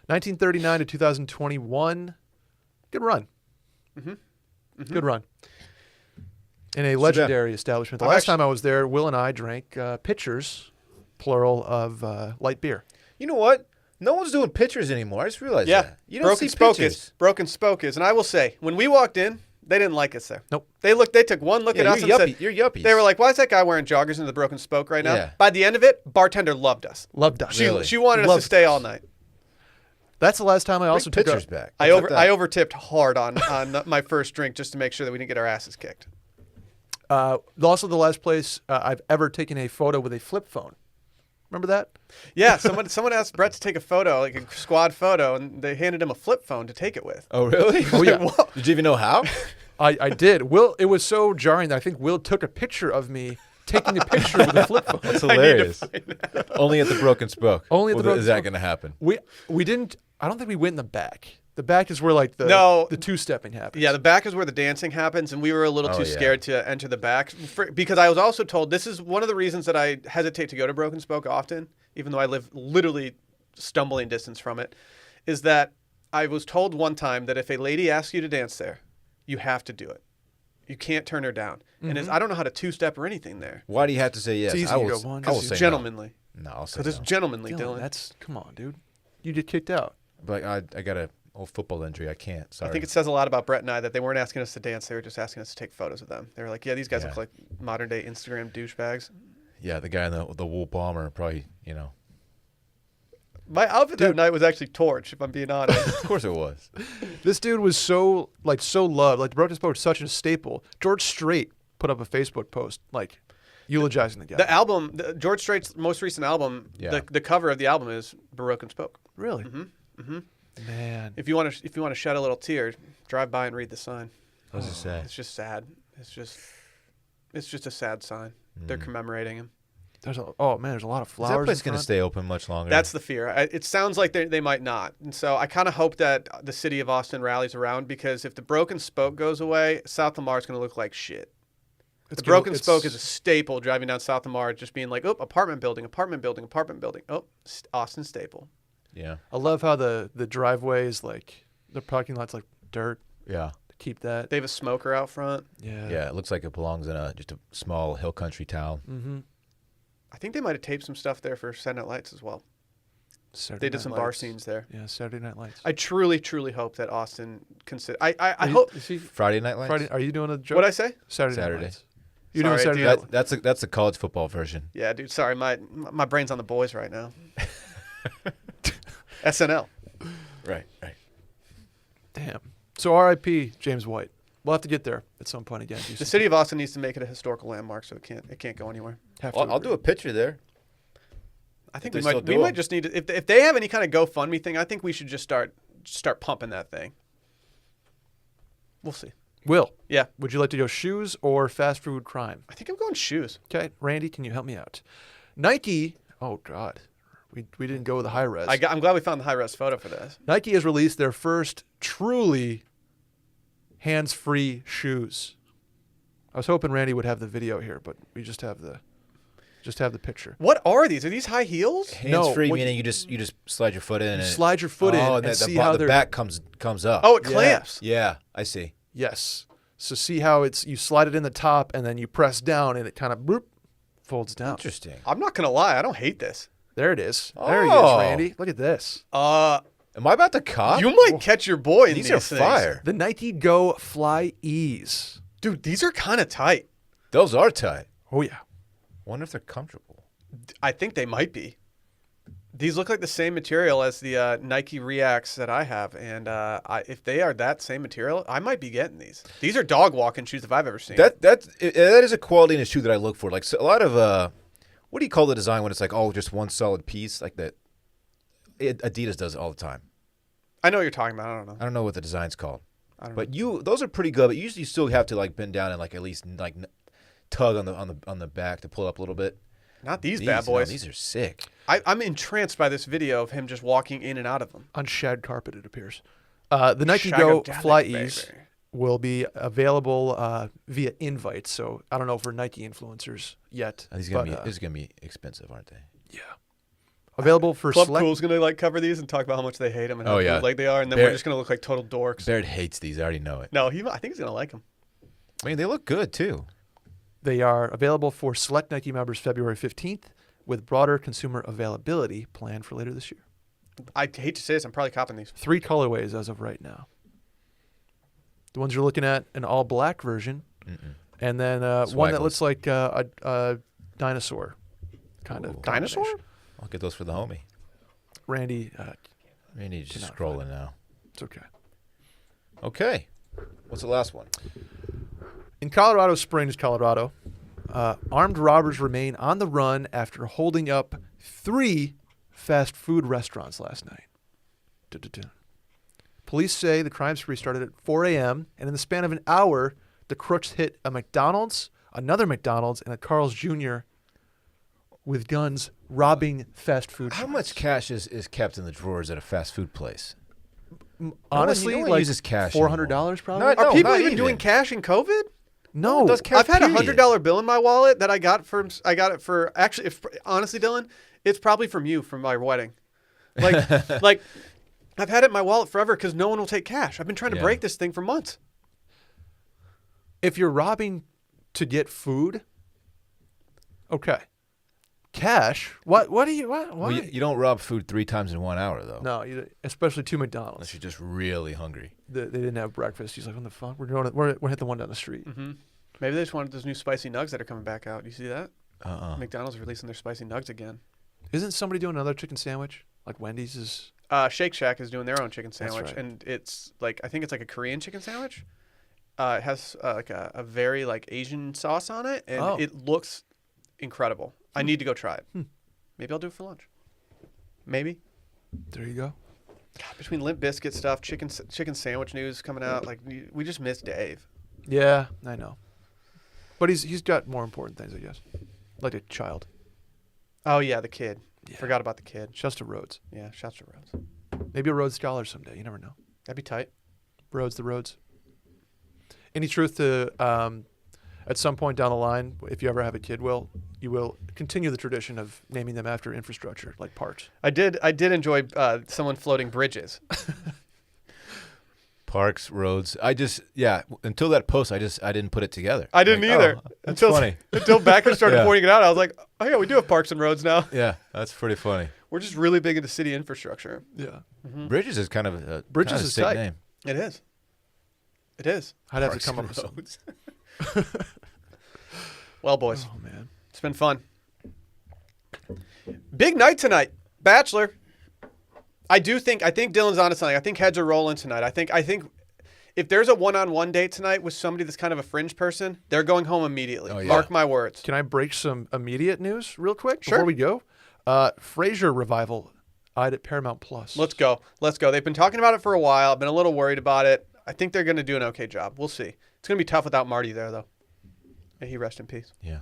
1939 to 2021. Good run. Good run. In a legendary establishment. The last time I was there, Will and I drank pitchers, plural, of light beer. you know what? No one's doing pictures anymore. I just realized Yeah. that. You don't Broken see Spoke pictures. is. Broken Spoke is. And I will say, when we walked in, they didn't like us there. Nope. They took one look Yeah, at us you're and yuppie- said, you're yuppies. They were like, why is that guy wearing joggers into the Broken Spoke right now? Yeah. By the end of it, bartender loved us. Loved us. She, Really? she wanted us Loved to stay us. all night. That's the last time I also Bring took pictures back. I How about that? overtipped hard on my first drink just to make sure that we didn't get our asses kicked. Also, the last place I've ever taken a photo with a flip phone. Remember that? Yeah, someone asked Brett to take a photo, like a squad photo, and they handed him a flip phone to take it with. Oh, really? Oh, yeah. Whoa. Did you even know how? I did. Will, it was so jarring that I think Will took a picture of me taking a picture with a flip phone. That's hilarious. Only at the Broken Spoke. Only at the Broken Is that Spoke. going to happen? We didn't. I don't think we went in the back. The back is where like the two-stepping happens. Yeah, the back is where the dancing happens, and we were a little too scared to enter the back because I was also told this is one of the reasons that I hesitate to go to Broken Spoke often, even though I live literally stumbling distance from it, is that I was told one time that if a lady asks you to dance there, you have to do it. You can't turn her down. And I don't know how to two-step or anything there. Why do you have to say yes? It's easy I to will, go one, I will two. say Gentlemanly. No, I'll say Because it's no. gentlemanly, Dylan. Come on, dude. You get kicked out. But I got a old football injury. I can't. Sorry. I think it says a lot about Brett and I that they weren't asking us to dance. They were just asking us to take photos of them. They were like, yeah, these guys look like modern-day Instagram douchebags. Yeah, the guy in the wool bomber probably, My outfit that night was actually Torch, if I'm being honest. Of course it was. This dude was so loved. Like, the Broken Spoke was such a staple. George Strait put up a Facebook post, like, eulogizing the guy. The album, George Strait's most recent album, Yeah. the cover of the album is Broken Spoke. Really? Mm-hmm. Man. If you want to shed a little tear, drive by and read the sign. What does it say? It's just sad. It's just a sad sign. They're commemorating him. There's a lot of Is flowers. that place in going to front. stay open much longer? That's the fear. It sounds like they might not. And so I kind of hope that the city of Austin rallies around, because if the Broken Spoke goes away, South Lamar is going to look like shit. The Broken Spoke is a staple driving down South Lamar, just being like, oh, apartment building. Oh, Austin staple. Yeah. I love how the driveway is like, the parking lot's like dirt. Yeah. To keep that. They have a smoker out front. Yeah. Yeah, it looks like it belongs in just a small hill country town. Mm-hmm. I think they might have taped some stuff there for Saturday Night Lights as well. Saturday They did Night some bar Lights. scenes there. Yeah, Saturday Night Lights. I truly, truly hope that Austin consider. I hope. Is he, Friday Night Lights? Friday, are you doing a joke? What'd I say? Saturday. Night Saturday. Lights. You're doing Sorry, Saturday dude. Night. That's the college football version. Yeah, dude. Sorry, my brain's on the boys right now. SNL. Right. Damn. So R.I.P. James White. We'll have to get there at some point again. The city of Austin needs to make it a historical landmark, so it can't go anywhere. I'll do a picture there. I think They we still might do we might them. just need to, if they have any kind of GoFundMe thing, I think we should just start pumping that thing. We'll see. Will, Yeah, would you like to go shoes or fast food crime? I think I'm going shoes. Okay, Randy, can you help me out? Nike. Oh God, we didn't go with the high res. I'm glad we found the high res photo for this. Nike has released their first truly hands-free shoes. I was hoping Randy would have the video here, but we just have the picture. What are these? Are these high heels? No, Hands free, what- meaning you just slide your foot in. You and slide your foot in and the, see the, how the they're back comes up. Oh, it clamps. Yeah, I see. Yes. So see how you slide it in the top and then you press down and it kind of bloop, folds down. Interesting. I'm not gonna lie, I don't hate this. There it is. There he is, Oh. Randy. Look at this. Am I about to cop? You might catch your boy in These these are things. fire. The Nike Go Fly Ease. Dude. These are kind of tight. Those are tight. Oh yeah. Wonder if they're comfortable. I think they might be. These look like the same material as the Nike Reacts that I have, and if they are that same material, I might be getting these. These are dog walking shoes if I've ever seen. That is a quality in a shoe that I look for. Like, so a lot of what do you call the design when it's like just one solid piece like that? Adidas does it all the time. I know what you're talking about. I don't know. I don't know what the design's called. I don't But those are pretty good. But usually you still have to like bend down and like at least like tug on the back to pull up a little bit. Not these bad No, boys. these are sick. I'm entranced by this video of him just walking in and out of them. On shag carpet, it appears. The Nike Shag Go it down Fly it, Ease baby. will be available via invite. So I don't know for Nike influencers yet. These but, are gonna be expensive, aren't they? yeah. Available for Club select. Cool's gonna like cover these and talk about how much they hate them and how Oh, yeah. bootleg they are, and then They're- we're just gonna look like total dorks. Barrett hates these. I already know it. No, I think he's gonna like them. I mean, they look good too. They are available for select Nike members February 15th, with broader consumer availability planned for later this year. I hate to say this, I'm probably copping these. 3 colorways as of right now. The ones you're looking at, an all black version, and then one that Swagless. looks like a dinosaur kind of Dinosaur? combination. I'll get those for the homie. Randy, Randy's just Cannot scrolling now. it's okay. Okay. What's the last one? In Colorado Springs, Colorado, armed robbers remain on the run after holding up 3 fast food restaurants last night. Dun-dun-dun. Police say the crime spree started at 4 a.m., and in the span of an hour, the crooks hit a McDonald's, another McDonald's, and a Carl's Jr. with guns robbing fast food How joints. much cash is kept in the drawers at a fast food place? honestly, one like uses cash $400 probably. Not- Are No, people not even doing even. cash in COVID? No, does cash, I've had a period. $100 bill in my wallet that I got for actually. If honestly, Dylan, it's probably from you from my wedding. Like I've had it in my wallet forever because no one will take cash. I've been trying to Yeah. break this thing for months. if you're robbing to get food, okay. Cash? What do you? What? Why? Well, you don't rob food 3 times in 1 hour though. No, especially two Unless McDonald's. you're just really hungry. They didn't have breakfast. He's like, "What the fuck? We're hit the one down the street." Mm-hmm. Maybe they just wanted those new spicy nugs that are coming back out. You see that? Uh-uh. McDonald's releasing their spicy nugs again. Isn't somebody doing another chicken sandwich? Like Wendy's is. Shake Shack is doing their own chicken That's sandwich, right. and it's like I think it's like a Korean chicken sandwich. It has like a very like Asian sauce on it, and Oh. it looks incredible. I need to go try it. Maybe I'll do it for lunch. Maybe. There you go. God, between Limp Biscuit stuff, chicken sandwich news coming out, like we just missed Dave. Yeah, I know. But he's got more important things, I guess. Like a child. Oh yeah, the kid. Yeah. Forgot about the kid. Shouts to Rhodes. Yeah, shouts to Rhodes. Maybe a Rhodes Scholar someday. You never know. That'd be tight. Rhodes the Rhodes. Any truth to at some point down the line, if you ever have a kid, you will continue the tradition of naming them after infrastructure, like parks. I did enjoy someone floating bridges. Parks, roads. Until that post, I didn't put it together. I didn't Like, either oh, that's funny. until Backer started Yeah. pointing it out. I was like, oh yeah, we do have parks and roads now. Yeah, that's pretty funny. We're just really big into city infrastructure. Yeah. Bridges is kind of a Bridges kind of is sick tight. name. It is. It is. I'd have Parks to come and up with something. roads. Well, boys, Oh man. it's been fun. Big night tonight, Bachelor. I think Dylan's onto something. I think heads are rolling tonight. I think if there's a one-on-one date tonight with somebody that's kind of a fringe person, they're going home immediately. Oh, yeah. Mark my words. Can I break some immediate news real quick Sure. before we go? Frasier revival eyed at Paramount Plus. Let's go. They've been talking about it for a while. I've been a little worried about it. I think they're going to do an okay job. We'll see. It's going to be tough without Marty there, though. May he rest in peace. Yeah.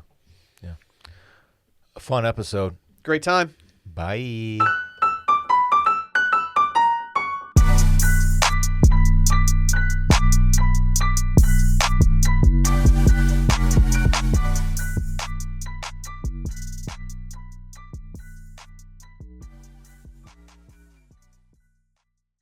A fun episode. Great time. Bye.